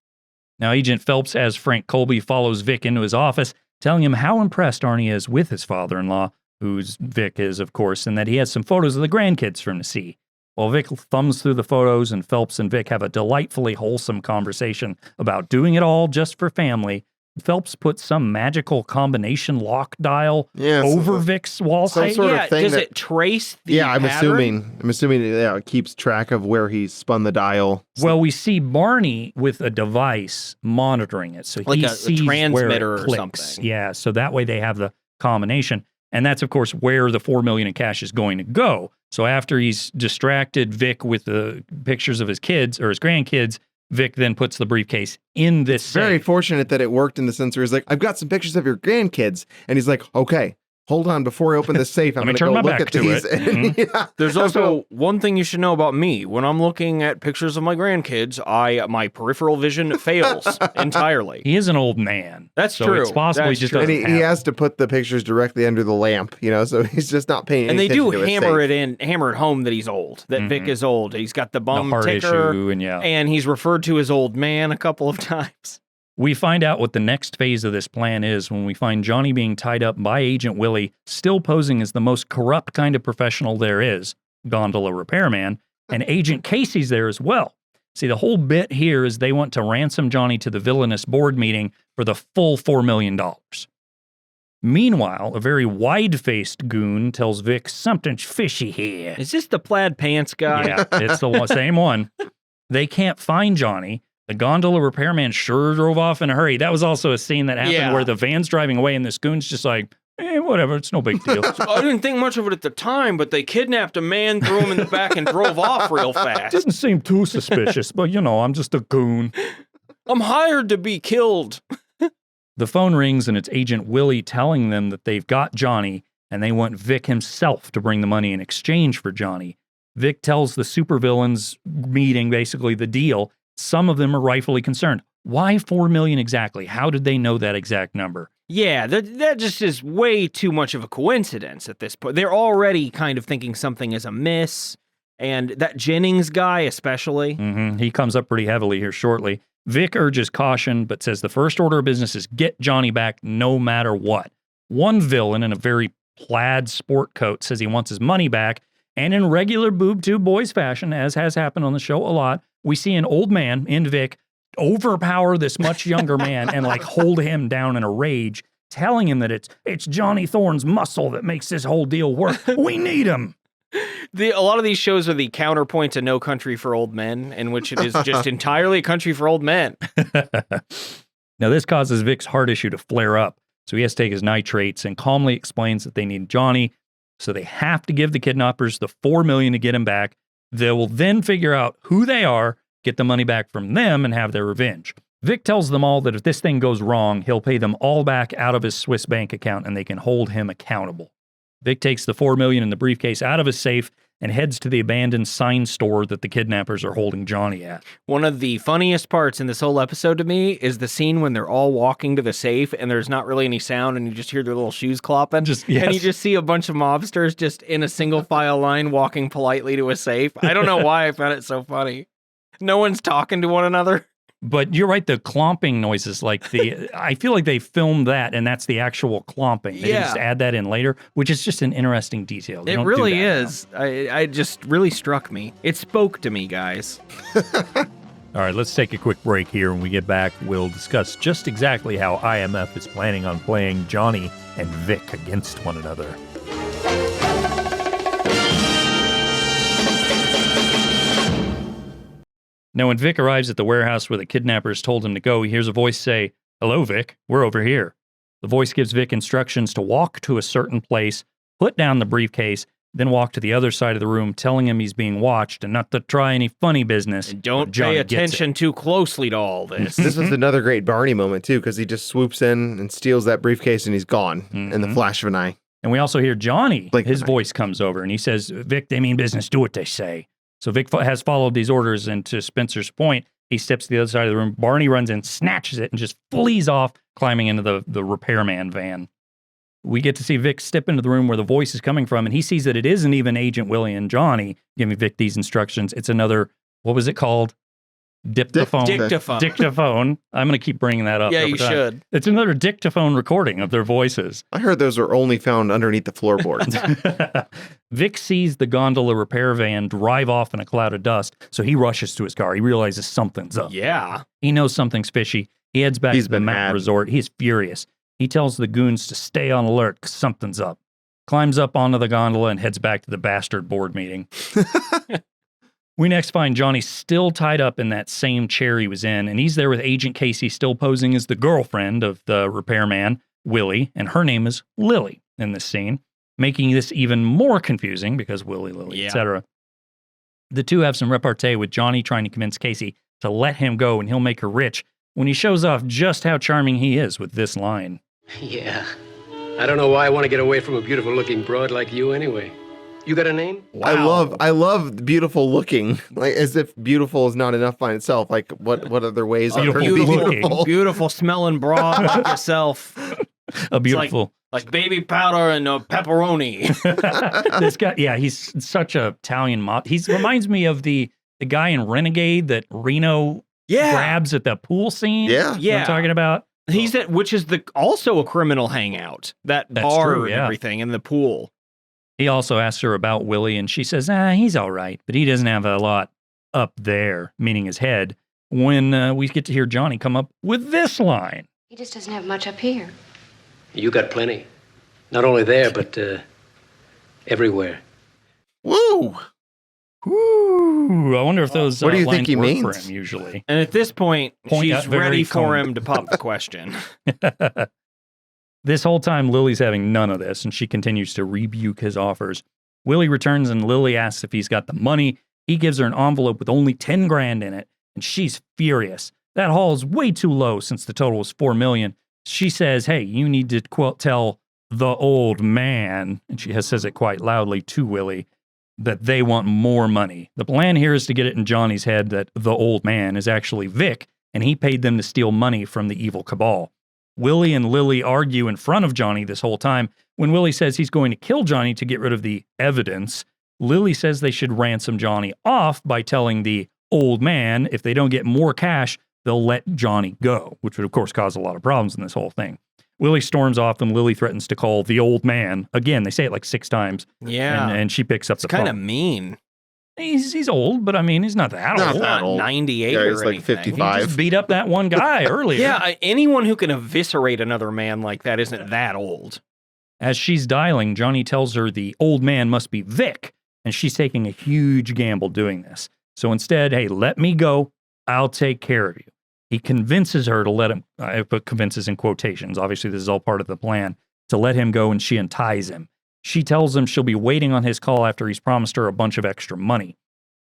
Now, Agent Phelps, as Frank Colby, follows Vic into his office, telling him how impressed Arnie is with his father-in-law, who's Vic is, of course, and that he has some photos of the grandkids for him to see. While Vic thumbs through the photos and Phelps and Vic have a delightfully wholesome conversation about doing it all just for family, Phelps puts some magical combination lock dial over Vic's wall. Some sort of thing. Does it trace the I'm pattern? assuming it keeps track of where he spun the dial. Well, we see Barney with a device monitoring it. So he sees transmitter where it or clicks. something. Yeah, so that way they have the combination. And that's, of course, where the $4 million in cash is going to go. So after he's distracted Vic with the pictures of his kids or his grandkids, Vic then puts the briefcase in this safe. Very fortunate that it worked in the sense where he's like, I've got some pictures of your grandkids. And he's like, okay, hold on, before I open this safe, I'm going to go look at these. There's also one thing you should know about me. When I'm looking at pictures of my grandkids, my peripheral vision fails entirely. He is an old man. That's so true. It's possible he just And doesn't he has to put the pictures directly under the lamp, so he's just not paying any attention to his hammer it home that he's old, that Vic is old. He's got the bum heart ticker, issue, and he's referred to as old man a couple of times. We find out what the next phase of this plan is when we find Johnny being tied up by Agent Willie, still posing as the most corrupt kind of professional there is, gondola repairman, and Agent Casey's there as well. See, the whole bit here is they want to ransom Johnny to the villainous board meeting for the full $4 million. Meanwhile, a very wide-faced goon tells Vic something's fishy here. Is this the plaid pants guy? Yeah, it's the same one. They can't find Johnny. The gondola repairman sure drove off in a hurry. That was also a scene that happened where the van's driving away and this goon's just like, whatever, it's no big deal. I didn't think much of it at the time, but they kidnapped a man, threw him in the back, and drove off real fast. Didn't seem too suspicious, but I'm just a goon. I'm hired to be killed. The phone rings and it's Agent Willie telling them that they've got Johnny and they want Vic himself to bring the money in exchange for Johnny. Vic tells the supervillains meeting basically the deal. Some of them are rightfully concerned. Why $4 million exactly? How did they know that exact number? Yeah, that just is way too much of a coincidence at this point. They're already kind of thinking something is amiss, and that Jennings guy especially. He comes up pretty heavily here shortly. Vic urges caution, but says the first order of business is get Johnny back no matter what. One villain in a very plaid sport coat says he wants his money back, and in regular Bootu boys fashion, as has happened on the show a lot, we see an old man in Vic overpower this much younger man and like hold him down in a rage, telling him that it's Johnny Thorne's muscle that makes this whole deal work. We need him. A lot of these shows are the counterpoint to No Country for Old Men, in which it is just entirely a country for old men. Now, this causes Vic's heart issue to flare up, so he has to take his nitrates and calmly explains that they need Johnny, so they have to give the kidnappers the $4 million to get him back. They will then figure out who they are, get the money back from them, and have their revenge. Vic tells them all that if this thing goes wrong, he'll pay them all back out of his Swiss bank account and they can hold him accountable. Vic takes the $4 million in the briefcase out of his safe and heads to the abandoned sign store that the kidnappers are holding Johnny at. One of the funniest parts in this whole episode to me is the scene when they're all walking to the safe and there's not really any sound and you just hear their little shoes clopping. And you just see a bunch of mobsters just in a single file line walking politely to a safe. I don't know why I found it so funny. No one's talking to one another. But you're right, the clomping noises, I feel like they filmed that and that's the actual clomping. They just add that in later, which is just an interesting detail. It really is. I just really struck me. It spoke to me, guys. All right, let's take a quick break here. When we get back, we'll discuss just exactly how IMF is planning on playing Johnny and Vic against one another. Now, when Vic arrives at the warehouse where the kidnappers told him to go, he hears a voice say, "Hello, Vic, we're over here." The voice gives Vic instructions to walk to a certain place, put down the briefcase, then walk to the other side of the room, telling him he's being watched and not to try any funny business. And don't pay attention too closely to all this. This is another great Barney moment, too, because he just swoops in and steals that briefcase and he's gone in the flash of an eye. And we also hear Johnny, his voice comes over and he says, "Vic, they mean business, do what they say." So Vic has followed these orders, and to Spencer's point, he steps to the other side of the room. Barney runs in, snatches it, and just flees off, climbing into the repairman van. We get to see Vic step into the room where the voice is coming from, and he sees that it isn't even Agent Willie and Johnny giving Vic these instructions. It's another, what was it called? Dictaphone. Dictaphone. I'm going to keep bringing that up. Yeah, you should. It's another dictaphone recording of their voices. I heard those are only found underneath the floorboards. Vic sees the gondola repair van drive off in a cloud of dust, so he rushes to his car. He realizes something's up. Yeah. He knows something's fishy. He heads back to the mountain resort. He's furious. He tells the goons to stay on alert because something's up. Climbs up onto the gondola and heads back to the bastard board meeting. We next find Johnny still tied up in that same chair he was in, and he's there with Agent Casey still posing as the girlfriend of the repairman, Willie, and her name is Lily in this scene, making this even more confusing because Willie, Lily, etc. The two have some repartee with Johnny trying to convince Casey to let him go and he'll make her rich when he shows off just how charming he is with this line. Yeah. I don't know why I want to get away from a beautiful-looking broad like you anyway. You got a name? Wow. I love beautiful looking, like as if beautiful is not enough by itself. Like what other ways of her to be beautiful? Beautiful smelling broad like yourself. A beautiful, like baby powder and pepperoni. This guy, he's such a Italian mob. He reminds me of the guy in Renegade that Reno grabs at the pool scene. Yeah, you know what I'm talking about. He's at, which is also a criminal hangout. That's bar true, and everything in the pool. He also asks her about Willie, and she says, he's all right, but he doesn't have a lot up there, meaning his head, when we get to hear Johnny come up with this line. He just doesn't have much up here. You got plenty. Not only there, but everywhere. Woo! Woo! I wonder if those what do you think he work means? For him usually. And at this point she's ready for him to pop the question. This whole time, Lily's having none of this, and she continues to rebuke his offers. Willie returns, and Lily asks if he's got the money. He gives her an envelope with only 10 grand in it, and she's furious. That haul is way too low since the total was $4 million. She says, hey, you need to, quote, tell the old man, and she says it quite loudly to Willie, that they want more money. The plan here is to get it in Johnny's head that the old man is actually Vic, and he paid them to steal money from the evil cabal. Willie and Lily argue in front of Johnny this whole time. When Willie says he's going to kill Johnny to get rid of the evidence, Lily says they should ransom Johnny off by telling the old man if they don't get more cash, they'll let Johnny go, which would, of course, cause a lot of problems in this whole thing. Willie storms off and Lily threatens to call the old man. Again, they say it like 6 times. Yeah. And she picks up the phone. It's kind of mean. He's old, but I mean, he's not that Not old. that old. 98 Yeah, or he's like anything. 55. He just beat up that one guy earlier. Yeah, anyone who can eviscerate another man like that isn't that old. As she's dialing, Johnny tells her the old man must be Vic, and she's taking a huge gamble doing this. So instead, hey, let me go. I'll take care of you. He convinces her to let him, I put convinces in quotations. Obviously, this is all part of the plan, to let him go, and she unties him. She tells him she'll be waiting on his call after he's promised her a bunch of extra money.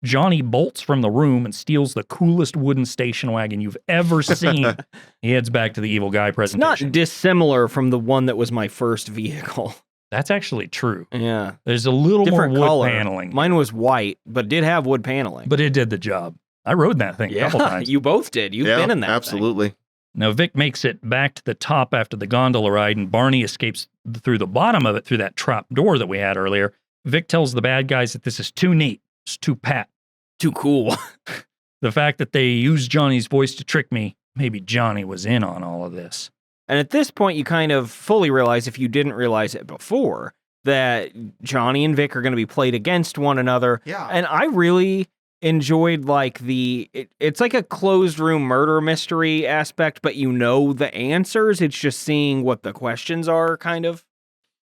Johnny bolts from the room and steals the coolest wooden station wagon you've ever seen. He heads back to the evil guy It's presentation. not dissimilar from the one that was my first vehicle. That's actually true. Yeah. There's a little Different more wood color. paneling. Mine was white, but did have wood paneling. But it did the job. I rode that thing a couple times. You both did. You've been in that thing. absolutely. Now, Vic makes it back to the top after the gondola ride, and Barney escapes through the bottom of it through that trap door that we had earlier. Vic tells the bad guys that this is too neat. It's too pat. Too cool. The fact that they used Johnny's voice to trick me, maybe Johnny was in on all of this. And at this point, you kind of fully realize, if you didn't realize it before, that Johnny and Vic are going to be played against one another. Yeah. And I really enjoyed like it's like a closed room murder mystery aspect, but you know the answers. It's just seeing what the questions are, kind of.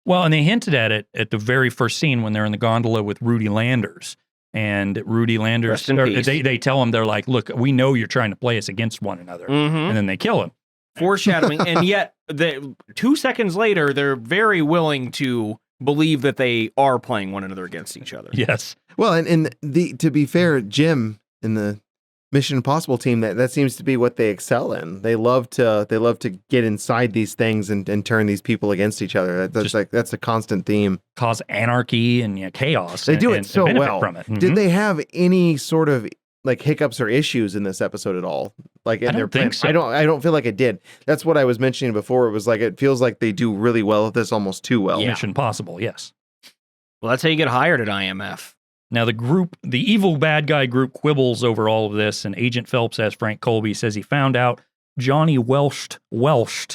Well, and they hinted at it at the very first scene when they're in the gondola with Rudy Landers. And Rudy Landers, Rest in peace. they tell him, they're like, look, we know you're trying to play us against one another. Mm-hmm. And then they kill him. Foreshadowing. And yet, 2 seconds later, they're very willing to believe that they are playing one another against each other. Yes. Well, and to be fair, Jim in the Mission Impossible team, that seems to be what they excel in. They love to get inside these things and turn these people against each other. That's a constant theme. Cause anarchy and chaos. They do it and so benefit well. from it. Mhm. Did they have any sort of like hiccups or issues in this episode at all? Like in I their don't think plan? so. I don't feel like it did. That's what I was mentioning before. It was like it feels like they do really well at this, almost too well. Yeah. Mission Possible, yes. Well, that's how you get hired at IMF. Now, the evil bad guy group quibbles over all of this, and Agent Phelps, as Frank Colby, says he found out Johnny Welshed,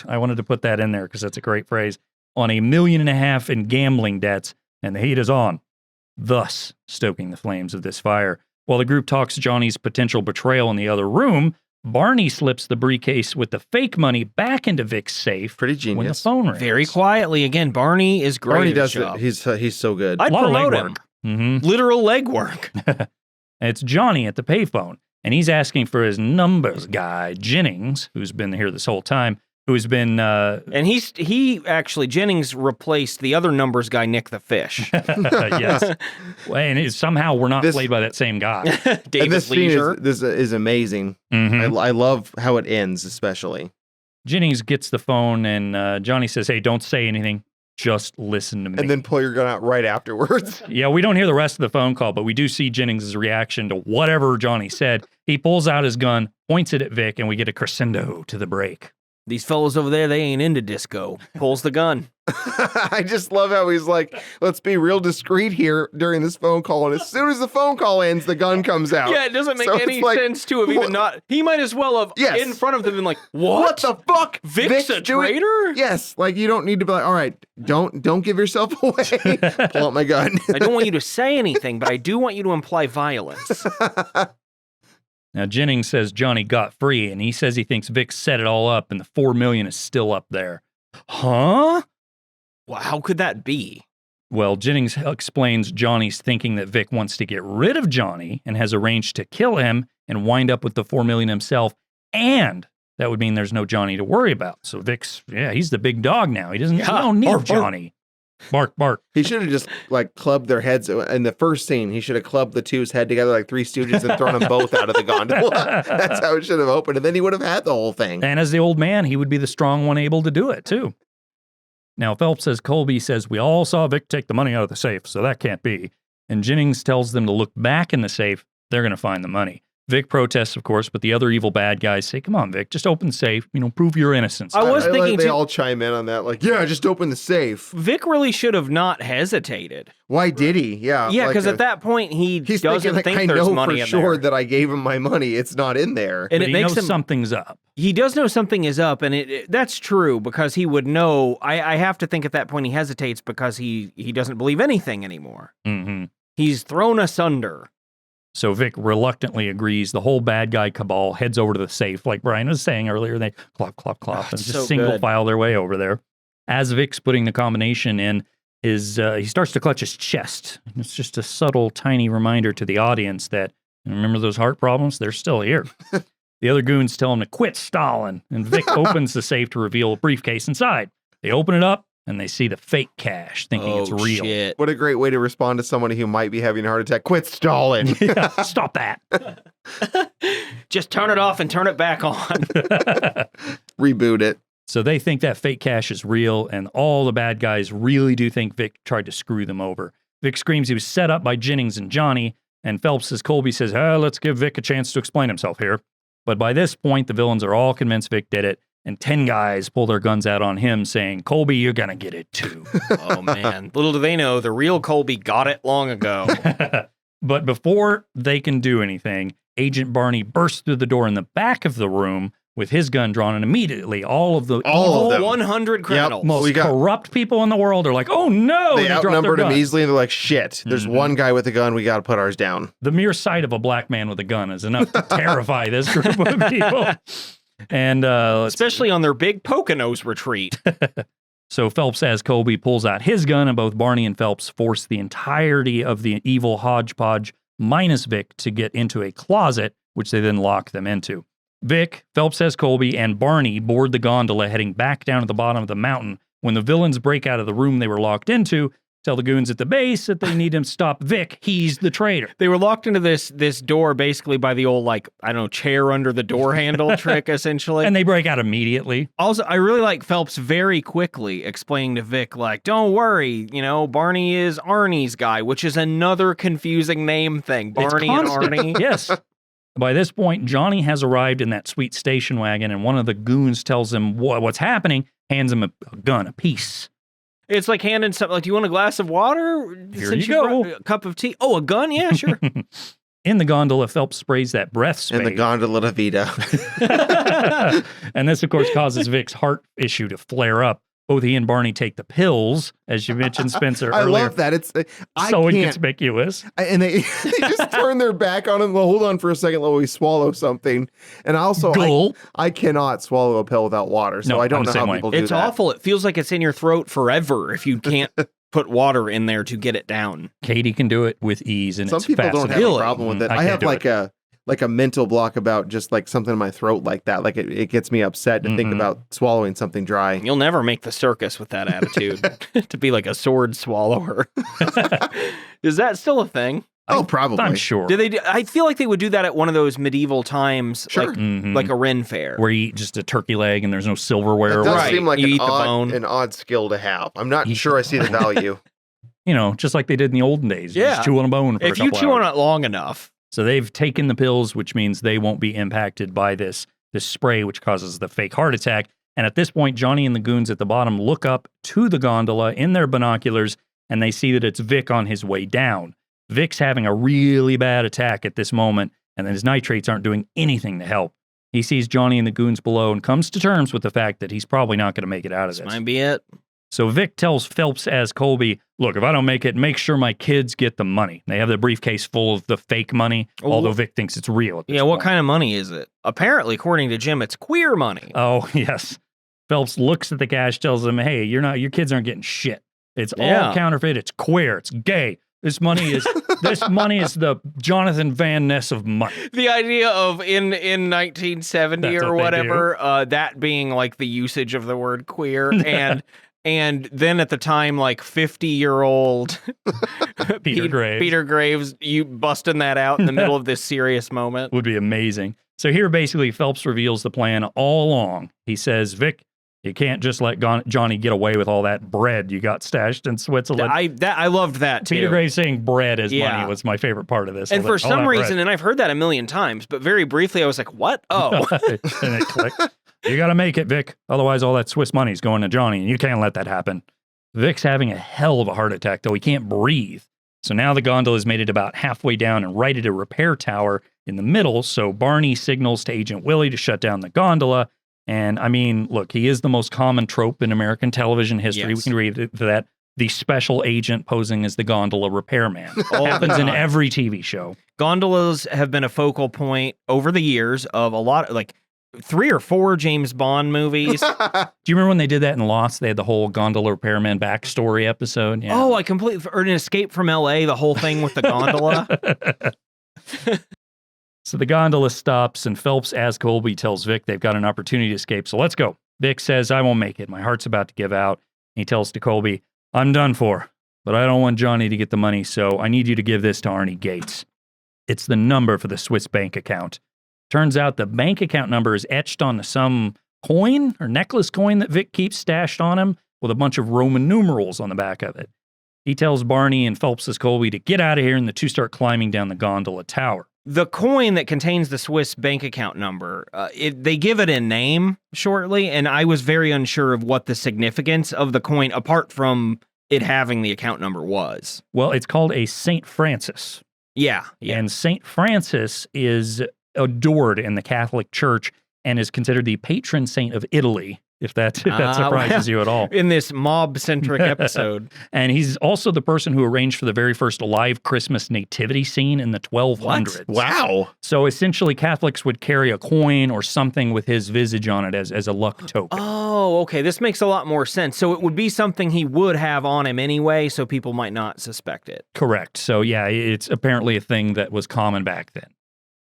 I wanted to put that in there because that's a great phrase, on $1.5 million in gambling debts, and the heat is on, thus stoking the flames of this fire. While the group talks Johnny's potential betrayal in the other room, Barney slips the briefcase with the fake money back into Vic's safe Pretty genius. when the phone rings. Very quietly. Again, Barney is great. Barney at does his job. it. He's so good. I'd A lot of promote legwork. him. Mm-hmm. Literal legwork. And it's Johnny at the payphone, and he's asking for his numbers guy, Jennings, who's been here this whole time, who's been... And he actually, Jennings replaced the other numbers guy, Nick the Fish. yes. And somehow we're not This- played by that same guy. And David this scene Leisure. is amazing. Mhm. I love how it ends, especially. Jennings gets the phone, and Johnny says, hey, don't say anything. Just listen to me. And then pull your gun out right afterwards. Yeah, we don't hear the rest of the phone call, but we do see Jennings' reaction to whatever Johnny said. He pulls out his gun, points it at Vic, and we get a crescendo to the break. These fellas over there, they ain't into disco. Pulls the gun. I just love how he's like, let's be real discreet here during this phone call. And as soon as the phone call ends, the gun comes out. Yeah, it doesn't make So any it's like, sense to have even what- not. He might as well have Yes. in front of them been like, What the fuck? Vic's a doing- traitor? Yes. Like you don't need to be like, all right, don't give yourself away. Pull out my gun. I don't want you to say anything, but I do want you to imply violence. Now, Jennings says Johnny got free, and he says he thinks Vic set it all up, and the $4 million is still up there. Huh? Well, how could that be? Well, Jennings explains Johnny's thinking that Vic wants to get rid of Johnny and has arranged to kill him and wind up with the $4 million himself, and that would mean there's no Johnny to worry about. So Vic's, he's the big dog now. He don't need Bark, bark. Johnny. Bark, bark. He should have just like clubbed their heads in the first scene. He should have clubbed the two's head together like Three Stooges and thrown them both out of the gondola. That's how it should have opened, and then he would have had the whole thing. And as the old man, he would be the strong one able to do it, too. Now, Phelps says Colby says, we all saw Vic take the money out of the safe, so that can't be. And Jennings tells them to look back in the safe. They're going to find the money. Vic protests, of course, but the other evil bad guys say, come on, Vic, just open the safe, prove your innocence. I was thinking they all chime in on that, like, yeah, just open the safe. Vic really should have not hesitated. Why did he? Yeah. Yeah, because at that point, he's doesn't think I there's know money for in sure there. that I gave him my money. It's not in there. And but it he makes knows him something's up. He does know something is up, and that's true because he would know. I have to think at that point he hesitates because he doesn't believe anything anymore. Mm-hmm. He's thrown asunder. So Vic reluctantly agrees. The whole bad guy cabal heads over to the safe, like Brian was saying earlier. They clop, clop, clop, and just so single good. file their way over there. As Vic's putting the combination in, he starts to clutch his chest. It's just a subtle, tiny reminder to the audience that, remember those heart problems? They're still here. The other goons tell him to quit stalling, and Vic opens the safe to reveal a briefcase inside. They open it up, and they see the fake cash, thinking it's real. Shit. What a great way to respond to somebody who might be having a heart attack. Quit stalling. Yeah, stop that. Just turn it off and turn it back on. Reboot it. So they think that fake cash is real, and all the bad guys really do think Vic tried to screw them over. Vic screams he was set up by Jennings and Johnny, and Phelps, as Colby says, let's give Vic a chance to explain himself here. But by this point, the villains are all convinced Vic did it, and 10 guys pull their guns out on him, saying, Colby, you're going to get it too. Oh, man. Little do they know, the real Colby got it long ago. But before they can do anything, Agent Barney bursts through the door in the back of the room with his gun drawn, and immediately all of the All of them. 100 criminals. most corrupt people in the world are like, oh no! They and drop outnumbered their him guns. easily, and they're like, shit, there's one guy with a gun. We got to put ours down. The mere sight of a black man with a gun is enough to terrify this group of people. And Especially on their big Poconos retreat. So Phelps, as Colby, pulls out his gun, and both Barney and Phelps force the entirety of the evil hodgepodge minus Vic to get into a closet, which they then lock them into. Vic, Phelps as Colby, and Barney board the gondola heading back down to the bottom of the mountain. When the villains break out of the room they were locked into, tell the goons at the base that they need him to stop Vic. He's the traitor. They were locked into this door basically by the old, chair under the door handle trick, essentially. And they break out immediately. Also, I really like Phelps very quickly explaining to Vic, don't worry, Barney is Arnie's guy, which is another confusing name thing. Barney and Arnie. Yes. By this point, Johnny has arrived in that sweet station wagon, and one of the goons tells him what's happening, hands him a gun, a piece. It's like handing something, do you want a glass of water? Here Since you go. brought a cup of tea. Oh, a gun? Yeah, sure. In the gondola, Phelps sprays that breath spray. In the gondola da Vita. And this, of course, causes Vic's heart issue to flare up. Both he and Barney take the pills, as you mentioned, Spencer, I earlier. love that. It's so inconspicuous. And they just turn their back on him. Well, hold on for a second while we swallow something. And also, I cannot swallow a pill without water, so No, I don't I'm know the how same way. people do It's that. awful. It feels like it's in your throat forever if you can't put water in there to get it down. Katie can do it with ease, and Some it's people don't have fascinating. a problem with it. I I can't have do like a mental block about just like something in my throat like that. Like it gets me upset to think about swallowing something dry. You'll never make the circus with that attitude to be like a sword swallower. Is that still a thing? Probably. I'm sure. Do they? I feel like they would do that at one of those medieval times, Sure. like a Ren fair. Where you eat just a turkey leg and there's no silverware. It does Right. seem like You an eat the bone. odd skill to have. I'm not sure I see the value. Just like they did in the olden days. Yeah. Just chew on a bone for a If you couple chew hours. on it long enough. So they've taken the pills, which means they won't be impacted by this spray, which causes the fake heart attack. And at this point, Johnny and the goons at the bottom look up to the gondola in their binoculars, and they see that it's Vic on his way down. Vic's having a really bad attack at this moment, and his nitrates aren't doing anything to help. He sees Johnny and the goons below and comes to terms with the fact that he's probably not going to make it out of This this. might be it. So Vic tells Phelps as Colby, look, if I don't make it, make sure my kids get the money. They have the briefcase full of the fake money, although Vic thinks it's real. At this What point. kind of money is it? Apparently, according to Jim, it's queer money. Oh, yes. Phelps looks at the cash, tells him, hey, your kids aren't getting shit. It's all Yeah. counterfeit. It's queer. It's gay. This money is the Jonathan Van Ness of money. The idea of in 1970 That's or what they whatever, that being like the usage of the word queer, and then at the time, 50-year-old Peter Graves, you busting that out in the middle of this serious moment. Would be amazing. So here, basically, Phelps reveals the plan all along. He says, Vic, You can't just let Johnny get away with all that bread you got stashed in Switzerland. I loved that too. Peter Gray saying bread as money was my favorite part of this. And for some reason, and I've heard that a million times, but very briefly I was like, what? Oh. And it clicked. You got to make it, Vic. Otherwise, all that Swiss money's going to Johnny, and you can't let that happen. Vic's having a hell of a heart attack, though. He can't breathe. So now the gondola's made it about halfway down and right at a repair tower in the middle. So Barney signals to Agent Willie to shut down the gondola. And I mean, look, he is the most common trope in American television history. Yes. We can read that. The special agent posing as the gondola repairman. Happens in every TV show. Gondolas have been a focal point over the years of a lot, like 3 or 4 James Bond movies. Do you remember when they did that in Lost? They had the whole gondola repairman backstory episode. Yeah. Oh, I completely, or an Escape from L.A., the whole thing with the gondola. So the gondola stops, and Phelps, as Colby, tells Vic they've got an opportunity to escape, so let's go. Vic says, I won't make it. My heart's about to give out. He tells to Colby, I'm done for, but I don't want Johnny to get the money, so I need you to give this to Arnie Gates. It's the number for the Swiss bank account. Turns out the bank account number is etched onto some coin or necklace coin that Vic keeps stashed on him with a bunch of Roman numerals on the back of it. He tells Barney and Phelps as Colby to get out of here, and the two start climbing down the gondola tower. The coin that contains the Swiss bank account number, they give it a name shortly, and I was very unsure of what the significance of the coin, apart from it having the account number, was. Well, it's called a St. Francis. Yeah. And St. Francis is adored in the Catholic Church and is considered the patron saint of Italy, if that surprises you at all. In this mob-centric episode. And he's also the person who arranged for the very first live Christmas nativity scene in the 1200s. What? Wow. So essentially, Catholics would carry a coin or something with his visage on it as a luck token. Oh, okay. This makes a lot more sense. So it would be something he would have on him anyway, so people might not suspect it. Correct. So yeah, it's apparently a thing that was common back then.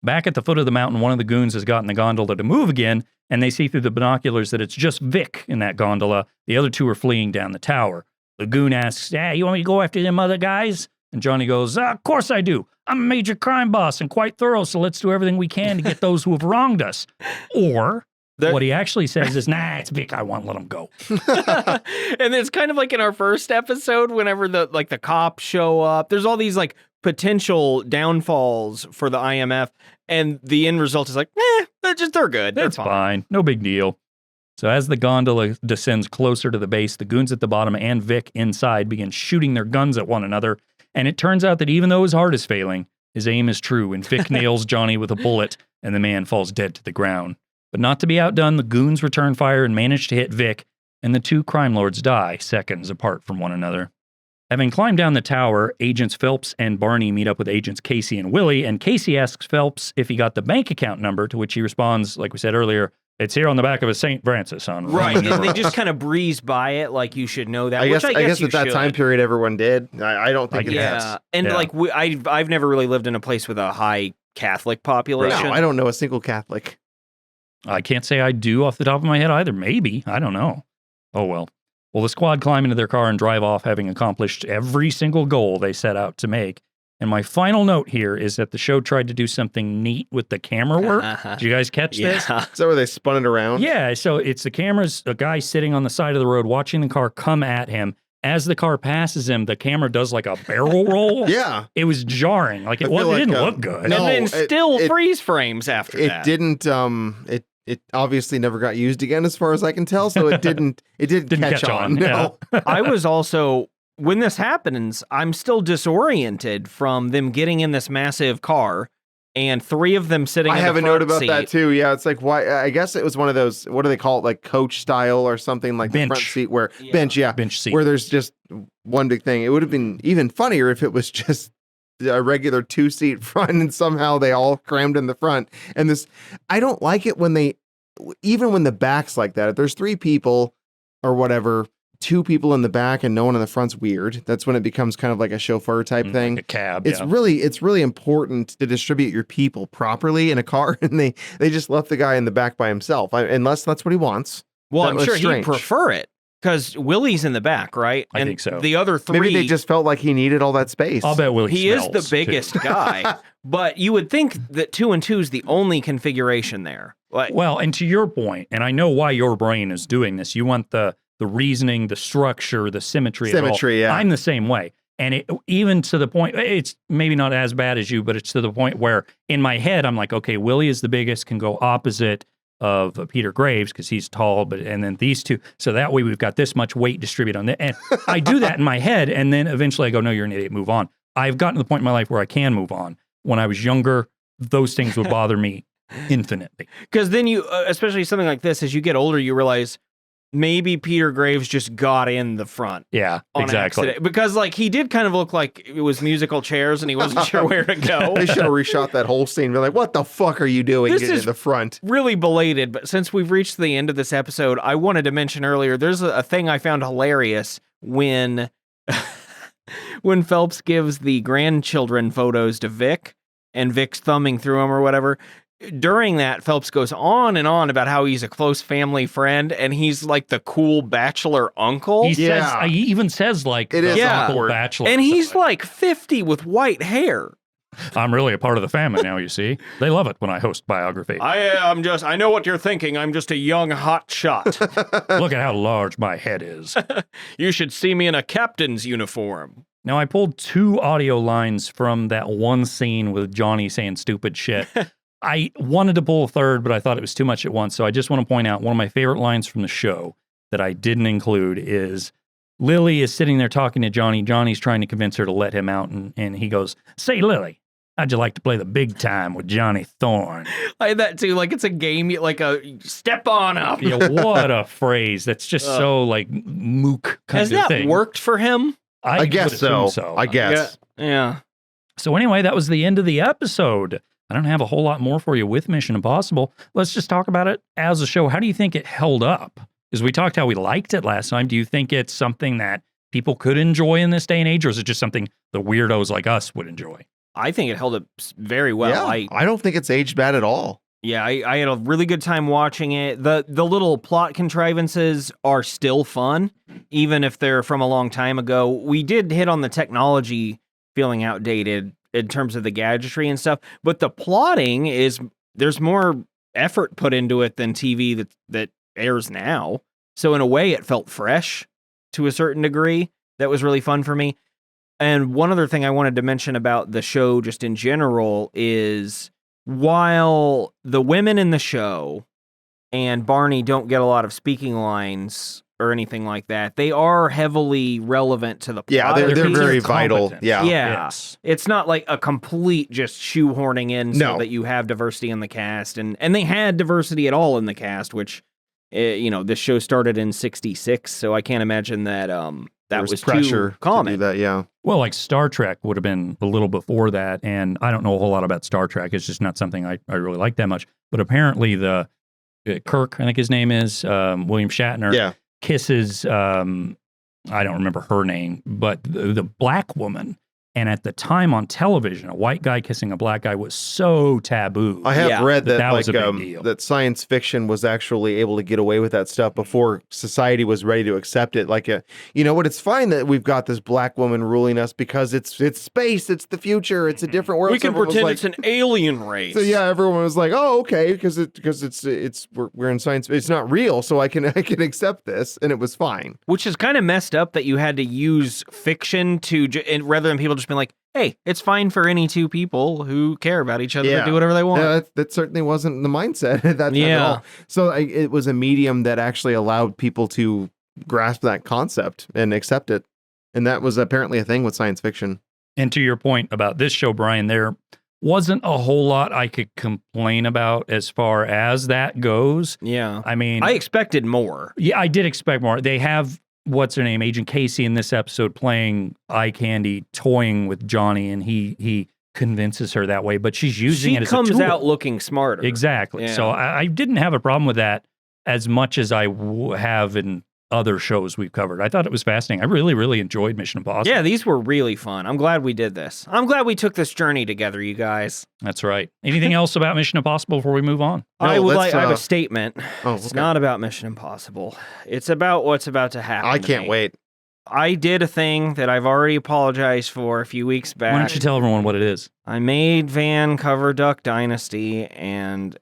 Back at the foot of the mountain, one of the goons has gotten the gondola to move again, and they see through the binoculars that it's just Vic in that gondola. The other two are fleeing down the tower. The goon asks, you want me to go after them other guys? And Johnny goes, of course I do. I'm a major crime boss and quite thorough, so let's do everything we can to get those who have wronged us. Or what he actually says is, it's Vic, I won't let him go. And it's kind of like in our first episode, whenever the cops show up, there's all these potential downfalls for the IMF, and the end result is they're good. That's fine. No big deal. So as the gondola descends closer to the base, the goons at the bottom and Vic inside begin shooting their guns at one another. And it turns out that even though his heart is failing, his aim is true, and Vic nails Johnny with a bullet, and the man falls dead to the ground. But not to be outdone, the goons return fire and manage to hit Vic, and the two crime lords die seconds apart from one another. Having climbed down the tower, Agents Phelps and Barney meet up with Agents Casey and Willie, and Casey asks Phelps if he got the bank account number, to which he responds, like we said earlier, it's here on the back of a St. Francis. Right, and they just kind of breeze by it like you should know that, I guess at that should. time period everyone did. I don't think I've never really lived in a place with a high Catholic population. No, I don't know a single Catholic. I can't say I do off the top of my head either. Maybe. I don't know. Oh, well. Well, the squad climb into their car and drive off, having accomplished every single goal they set out to make. And my final note here is that the show tried to do something neat with the camera work. Did you guys catch this? Is that where they spun it around? Yeah, so it's the camera's a guy sitting on the side of the road watching the car come at him. As the car passes him, the camera does like a barrel roll. Yeah. It was jarring. It didn't look good. No, and then still freeze frames after that. It didn't, it obviously never got used again as far as I can tell, so it didn't catch on. No. Yeah. I was also, when this happens, I'm still disoriented from them getting in this massive car and 3 of them sitting in the front seat. I have a note about that too. Yeah, it's like, why? I guess it was one of those, what do they call it? Like coach style or something, like bench. The front seat where, bench seat. Where there's just one big thing. It would have been even funnier if it was just a regular 2-seat front and somehow they all crammed in the front. And this, I don't like it when even when the back's like that, if there's 3 people or whatever, 2 people in the back and no one in the front's weird. That's when it becomes kind of like a chauffeur type thing. Like a cab. It's really important to distribute your people properly in a car, and they just left the guy in the back by himself, unless that's what he wants. Well, I'm sure he'd prefer it because Willie's in the back, right? I think so. The other 3, maybe they just felt like he needed all that space. I'll bet Willie. He is the biggest guy, but you would think that 2 and 2 is the only configuration there. Well, and to your point, and I know why your brain is doing this. You want the reasoning, the structure, the symmetry. Symmetry, yeah. I'm the same way. And even to the point, it's maybe not as bad as you, but it's to the point where in my head, I'm like, okay, Willie is the biggest, can go opposite of Peter Graves because he's tall, and then these two. So that way we've got this much weight distributed on that. And I do that in my head. And then eventually I go, no, you're an idiot, move on. I've gotten to the point in my life where I can move on. When I was younger, those things would bother me infinitely. Because then you, especially something like this, as you get older, you realize maybe Peter Graves just got in the front. Yeah, on exactly. Accident. Because like he did kind of look like it was musical chairs and he wasn't sure where to go. They should have reshot that whole scene. Be like, what the fuck are you doing This getting is in the front? Really belated, but since we've reached the end of this episode, I wanted to mention earlier, there's a thing I found hilarious when when Phelps gives the grandchildren photos to Vic and Vic's thumbing through them or whatever. During that, Phelps goes on and on about how he's a close family friend and he's like the cool bachelor uncle. He even says like It is the Yeah. uncle awkward. bachelor. And he's like 50 with white hair. I'm really a part of the family now, you see. They love it when I host biography. I know what you're thinking. I'm just a young hot shot. Look at how large my head is. You should see me in a captain's uniform. Now, I pulled 2 audio lines from that one scene with Johnny saying stupid shit. I wanted to pull a third, but I thought it was too much at once. So I just want to point out one of my favorite lines from the show that I didn't include is Lily is sitting there talking to Johnny. Johnny's trying to convince her to let him out. And he goes, "Say, Lily, how'd you like to play the big time with Johnny Thorne?" I had that too. Like it's a game, like a step on up. Yeah, what a phrase. That's just so like mook kind Has of that thing. worked for him? I guess would assume so. I guess. Yeah. So anyway, that was the end of the episode. I don't have a whole lot more for you with Mission Impossible. Let's just talk about it as a show. How do you think it held up? Because we talked how we liked it last time. Do you think it's something that people could enjoy in this day and age, or is it just something the weirdos like us would enjoy? I think it held up very well. Yeah, I don't think it's aged bad at all. Yeah, I had a really good time watching it. The little plot contrivances are still fun, even if they're from a long time ago. We did hit on the technology feeling outdated in terms of the gadgetry and stuff, but the plotting there's more effort put into it than TV that airs now. So in a way, it felt fresh to a certain degree. That was really fun for me. And one other thing I wanted to mention about the show just in general is while the women in the show and Barney don't get a lot of speaking lines or anything like that, they are heavily relevant to the plot. Yeah, they're very vital. competent. Yeah. Yeah. Yes. It's not like a complete just shoehorning in so No. that you have diversity in the cast. And they had diversity at all in the cast, which, this show started in 1966, so I can't imagine that There was pressure too common. to do that. Yeah. Well, like Star Trek would have been a little before that, and I don't know a whole lot about Star Trek. It's just not something I really like that much. But apparently the Kirk, I think his name is, William Shatner, Yeah. kisses, I don't remember her name, but the black woman. And at the time on television, a white guy kissing a black guy was so taboo. I have Yeah. read that, That was like, a big deal. that science fiction was actually able to get away with that stuff before society was ready to accept it. Like, you know what? It's fine that we've got this black woman ruling us because it's space, it's the future, it's a different world. We can So everyone was pretend like- it's an alien race. So yeah, everyone was like, "Oh, okay," because we're in science. It's not real, so I can accept this, and it was fine. Which is kind of messed up that you had to use fiction to, and rather than people just being like, hey, it's fine for any two people who care about each other to do whatever they want. Yeah, that certainly wasn't the mindset at that time at all. So it was a medium that actually allowed people to grasp that concept and accept it, and that was apparently a thing with science fiction. And to your point about this show, Brian, there wasn't a whole lot I could complain about as far as that goes. Yeah. I mean, I expected more. yeah, I did expect more. They have, what's her name, Agent Casey in this episode playing eye candy, toying with Johnny, and he convinces her that way, but she's using it as a tool. She comes out looking smarter. Exactly. Yeah. So I didn't have a problem with that as much as I have in other shows we've covered. I thought it was fascinating. I really, really enjoyed Mission Impossible. Yeah, these were really fun. I'm glad we did this. I'm glad we took this journey together, you guys. That's right. Anything else about Mission Impossible before we move on? I let's, have a statement. Oh, It's okay. not about Mission Impossible. It's about what's about to happen. I to can't me. wait. I did a thing that I've already apologized for a few weeks back. Why don't you tell everyone what it is? I made Van cover Duck Dynasty, and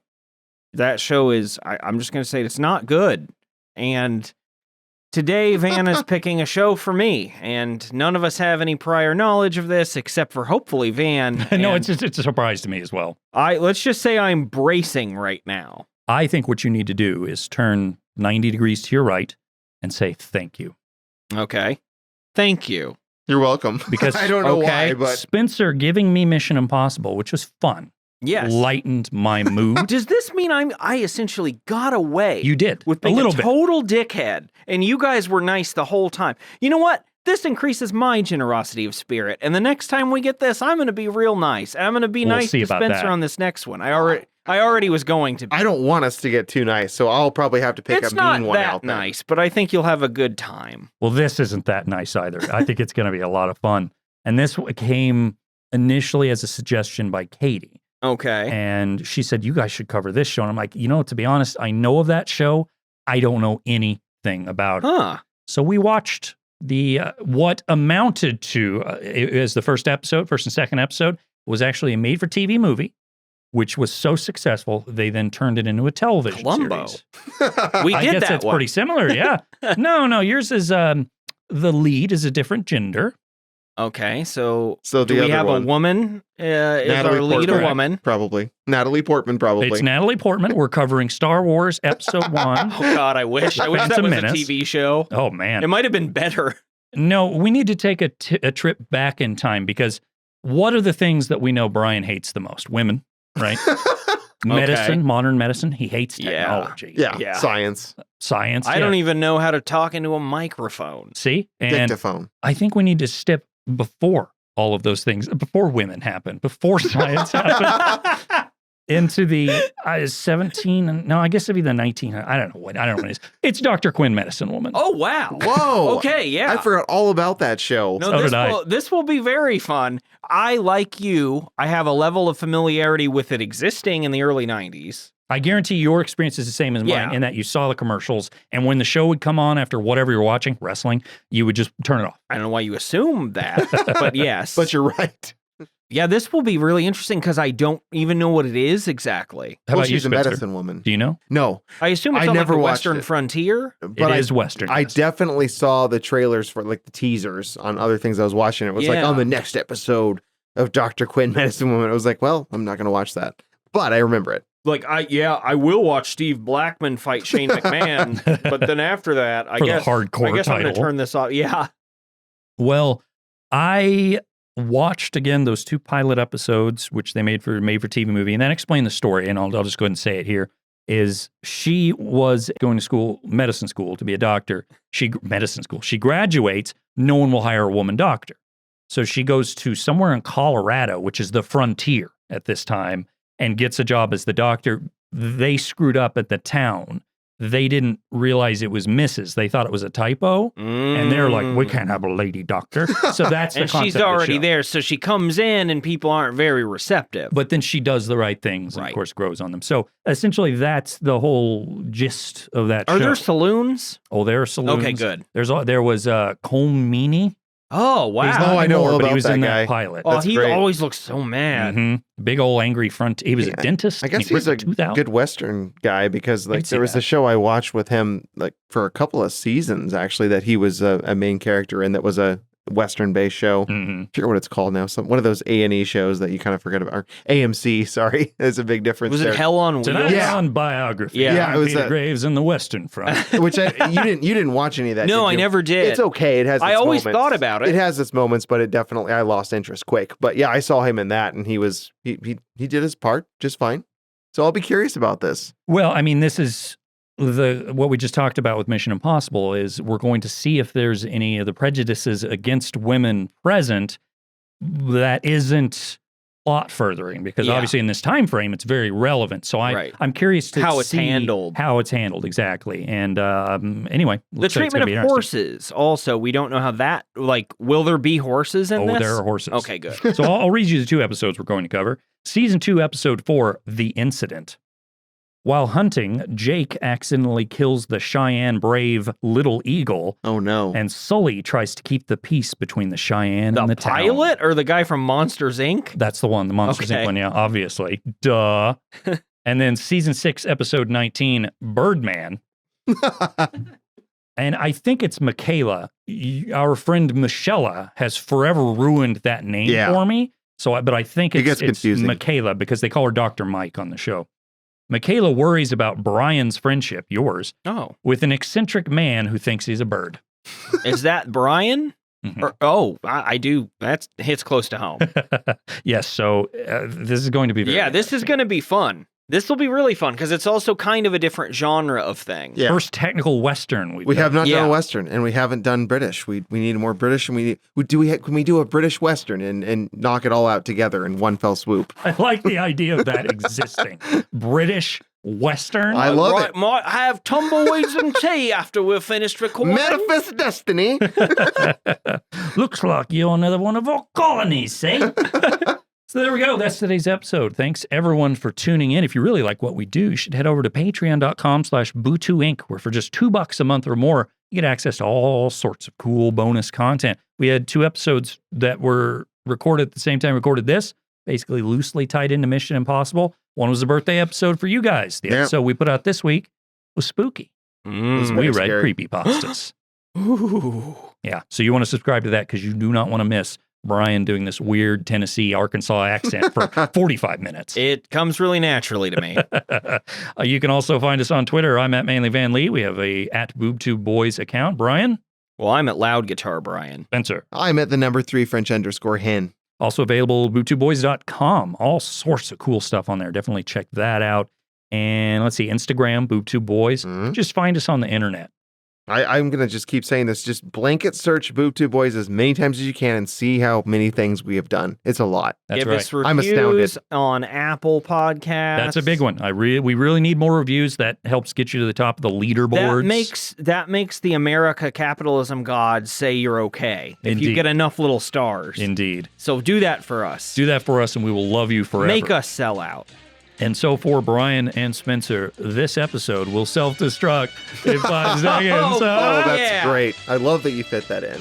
that show is, I'm just going to say it's not good. And today, Vanna's picking a show for me, and none of us have any prior knowledge of this except for hopefully Van. No, it's a surprise to me as well. Let's just say I'm bracing right now. I think what you need to do is turn 90 degrees to your right and say thank you. Okay. Thank you. You're welcome. Because I don't know why, but Spencer giving me Mission Impossible, which was fun, Yes. lightened my mood. Does this mean I essentially got away? You did. With a being little a bit. total dickhead, and you guys were nice the whole time. You know what? This increases my generosity of spirit, and the next time we get this, I'm going to be real nice. I'm going to be nice to Spencer on this next one. I already was going to be. I don't want us to get too nice, so I'll probably have to pick It's a not mean one that out there. nice, but I think you'll have a good time. Well, this isn't that nice either. I think it's going to be a lot of fun. And this came initially as a suggestion by Katie. Okay. And she said, you guys should cover this show. And I'm like, to be honest, I know of that show. I don't know anything about it. So we watched the what amounted to, as the first and second episode, was actually a made-for-TV movie, which was so successful, they then turned it into a television series. We I did guess that that's one. pretty similar, yeah. No, yours is, the lead is a different gender. Okay, so the do we other have one. a woman? Is Natalie our lead Portman. a woman? Probably. Natalie Portman, probably. It's Natalie Portman. We're covering Star Wars Episode 1. Oh, God, I wish that Phantom was Menace. a TV show. Oh, man. It might have been better. No, we need to take a trip back in time because what are the things that we know Brian hates the most? Women, right? Medicine, modern medicine. He hates technology. Yeah. Science. I don't even know how to talk into a microphone. See? And Dictaphone. I think we need to step before all of those things, before women happen, before science happened, into the 17, and no, I guess it'd be the 19. I don't know what it is. It's Dr. Quinn, Medicine Woman. Oh, wow. Whoa. Okay, yeah. I forgot all about that show. No, So did I. this will be very fun. I, like you, I have a level of familiarity with it existing in the early 90s. I guarantee your experience is the same as mine Yeah. in that you saw the commercials, and when the show would come on after whatever you're watching, wrestling, you would just turn it off. I don't know why you assume that, but yes. But you're right. Yeah, this will be really interesting because I don't even know what it is exactly. How about you, she's a Spencer? medicine woman. Do you know? No. I assume it's I on never like the watched Western it. frontier. But It is Western. I yes. definitely saw the trailers for like the teasers on other things I was watching. It was like Yeah. on the next episode of Dr. Quinn, Medicine Woman. I was like, well, I'm not going to watch that. But I remember it. Like, I will watch Steve Blackman fight Shane McMahon, but then after that, I For the guess hardcore I'm going to title. turn this off. Yeah. Well, I watched again those 2 pilot episodes, which they made for TV movie, and then explain the story. And I'll just go ahead and say it here. Is she was going to medicine school to be a doctor. Medicine school. She graduates. No one will hire a woman doctor. So she goes to somewhere in Colorado, which is the frontier at this time, and gets a job as the doctor. They screwed up at the town. They didn't realize it was Mrs. They thought it was a typo. And they're like, we can't have a lady doctor. So that's the And concept she's of the already show. there, so she comes in and people aren't very receptive. But then she does the right things and, Right. of course, grows on them. So essentially, that's the whole gist of that Are show. there saloons? Oh, there are saloons. Okay, good. There was Cole Meany. Oh, wow. He's not Oh, I know anymore, all but he about was that in guy. that pilot. Oh, That's he great. always looks so mad. Mhm. Big old angry front. He was a Yeah, dentist. I guess and he he's a worked at 2000. good Western guy because can like see there was that. a show I watched with him like for a couple of seasons actually that he was a main character in that was a Western based show. Mhm. I forget what it's called now. One of those A&E shows that you kind of forget about. Or AMC, sorry. There's a big difference Was there. it Hell on Wheels? Tonight Yeah. on Biography. Yeah, it was Peter a- Graves in the Western Front. Which you didn't watch any of that. No, did I you? never did. It's okay. It has. I its always moments. thought about it. It has its moments, but I lost interest quick. But yeah, I saw him in that, and he did his part just fine. So I'll be curious about this. Well, I mean, this is what we just talked about with Mission Impossible is we're going to see if there's any of the prejudices against women present that isn't plot furthering, because Yeah. obviously in this time frame it's very relevant. So Right. I'm curious to How it's see handled. How it's handled exactly. And anyway, The looks like it's treatment gonna of be interesting. horses, also, we don't know how that, like, will there be horses in Oh, this? there are horses. Okay, good. So I'll read you the 2 episodes we're going to cover. Season 2, episode 4, The Incident. While hunting, Jake accidentally kills the Cheyenne brave Little Eagle, Oh no. and Sully tries to keep the peace between the Cheyenne The and the town. pilot or the guy from Monsters, Inc.? That's the one, the Monsters Okay. Inc. one, yeah, obviously. Duh. And then season 6, episode 19, Birdman. And I think it's Michaela. Our friend Michelle has forever ruined that name for me. But I think it's confusing. Michaela because they call her Dr. Mike on the show. Michaela worries about Brian's friendship, yours, with an eccentric man who thinks he's a bird. Is that Brian? Mm-hmm. I do. That hits close to home. Yes. So this is going to be very this is going to be fun. This will be really fun because it's also kind of a different genre of thing. Yeah. First technical Western we have not done a Western, and we haven't done British. We need more British, and can we do a British Western and knock it all out together in one fell swoop? I like the idea of that existing. British Western. I love it. Might have tumbleweeds and tea after we're finished recording. Manifest destiny. Looks like you're another one of our colonies, see? So there we go. That's today's episode. Thanks, everyone, for tuning in. If you really like what we do, you should head over to patreon.com/Bootu Inc., where for just $2 a month or more, you get access to all sorts of cool bonus content. We had 2 episodes that were recorded at the same time we recorded this, basically loosely tied into Mission Impossible. One was a birthday episode for you guys. The episode we put out this week was spooky. We read creepypastas. Ooh. Yeah, so you want to subscribe to that because you do not want to miss Brian doing this weird Tennessee, Arkansas accent for 45 minutes. It comes really naturally to me. You can also find us on Twitter. I'm at Manly Van Lee. We have a @BoobTubeBoys account. Brian? Well, I'm at Loud Guitar Brian. Spencer? I'm at the number 3 French_hen. Also available at BoobTubeBoys.com. All sorts of cool stuff on there. Definitely check that out. And let's see, Instagram, BoobTubeBoys. Just find us on the internet. I'm going to just keep saying this. Just blanket search Bootu Boys as many times as you can and see how many things we have done. It's a lot. That's Give right. us reviews I'm astounded. on Apple Podcasts. That's a big one. We really need more reviews. That helps get you to the top of the leaderboards. That makes the America capitalism gods say you're okay. If you get enough little stars. Indeed. So do that for us. Do that for us and we will love you forever. Make us sell out. And so for Brian and Spencer, this episode will self-destruct in 5 seconds. Oh, that's great. I love that you fit that in.